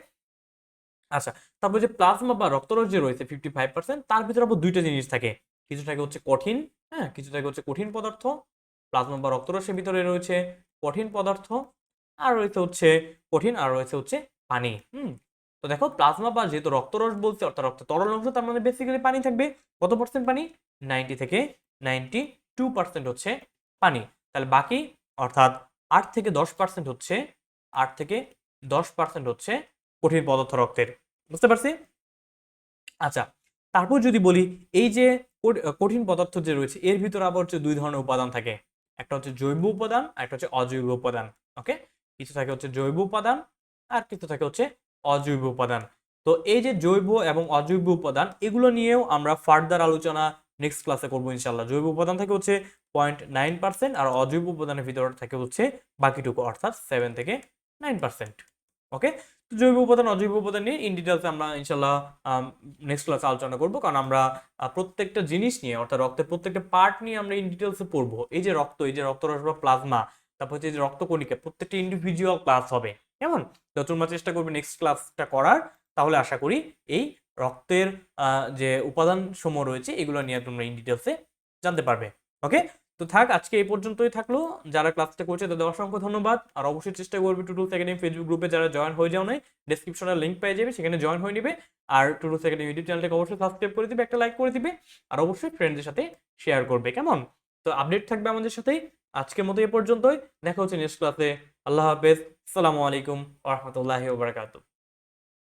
আচ্ছা, তারপর যে প্লাজমা বা রক্তরস যে রয়েছে 55%, তার ভিতরে আবার দুইটা জিনিস থাকে। কিছু থাকে হচ্ছে কঠিন, হ্যাঁ, কিছু থাকে হচ্ছে কঠিন পদার্থ। প্লাজমা বা রক্তরসের ভিতরে রয়েছে কঠিন পদার্থ, আর রয়েছে হচ্ছে কঠিন, আর রয়েছে হচ্ছে পানি। তো দেখো, প্লাজমা বা যেহেতু রক্তরস বলছে অর্থাৎ রক্ত তরল অংশ, তার মানে বেসিক্যালি পানি থাকবে। কত পার্সেন্ট পানি? 90 থেকে 92% হচ্ছে পানি। তাহলে বাকি অর্থাৎ 8 থেকে 10% হচ্ছে 8 থেকে 10% হচ্ছে কঠিন পদার্থ রক্তের। বুঝতে পারছি? আচ্ছা, তারপর যদি বলি, এই যে কঠিন পদার্থ যে রয়েছে এর ভিতরে আবার হচ্ছে দুই ধরনের উপাদান থাকে। একটা হচ্ছে জৈব উপাদান, আর একটা হচ্ছে অজৈব উপাদান। ওকে, কিছু থাকে হচ্ছে জৈব উপাদান, আর কিছু থাকে হচ্ছে অজৈব উপাদান। তো এই যে জৈব এবং অজৈব উপাদান, এগুলো নিয়েও আমরা ফার্দার আলোচনা নেক্সট ক্লাসে করবো ইনশাল্লাহ। জৈব উপাদান থাকে হচ্ছে 0.9%, আর অজৈব উপাদানের ভিতরে থাকে হচ্ছে বাকিটুকু, অর্থাৎ 7 থেকে 9%। ওকে, জৈব উপাদান অজৈব উপাদান নিয়ে ইন ডিটেলস আমরা ইনশাল্লাহ নেক্সট ক্লাসে আলোচনা করব, কারণ আমরা প্রত্যেকটা জিনিস নিয়ে অর্থাৎ রক্তের প্রত্যেকটা পার্ট নিয়ে আমরা ইন ডিটেলসে পড়বো। এই যে রক্ত, এই যে রক্তরস বা প্লাজমা, তারপর হচ্ছে এই যে রক্তকণিকা, প্রত্যেকটা ইন্ডিভিজুয়াল ক্লাস হবে। কেমন? তো তোমরা চেষ্টা করবে নেক্সট ক্লাসটা করার, তাহলে আশা করি এই রক্তের যে উপাদান সমূহ রয়েছে এগুলো নিয়ে তোমরা ইন ডিটেলসে জানতে পারবে। ওকে, তো থাক, আজকে এই পর্যন্তই থাকলো। যারা ক্লাসটা করছে তাদের অসংখ্য ধন্যবাদ। আর অবশ্যই চেষ্টা করবে টুটুলস একাডেমি ফেসবুক গ্রুপে যারা জয়েন হয়ে যাও নাই, ডেসক্রিপশনে লিঙ্ক পেয়ে যাবে, সেখানে জয়েন হয়ে নিবে। আর টুটুলস একাডেমি ইউটিউব চ্যানেলটাকে অবশ্যই সাবস্ক্রাইব করে দিবে, একটা লাইক করে দিবে, আর অবশ্যই ফ্রেন্ডদের সাথে শেয়ার করবে, কেমন? তো আপডেট থাকবে আমাদের সাথেই। আজকের মতো এ পর্যন্তই, দেখা হচ্ছে নেক্সট ক্লাসে। আল্লাহ হাফেজ, আসসালামু আলাইকুম ওয়া রাহমাতুল্লাহি ওয়া বারাকাতুহু।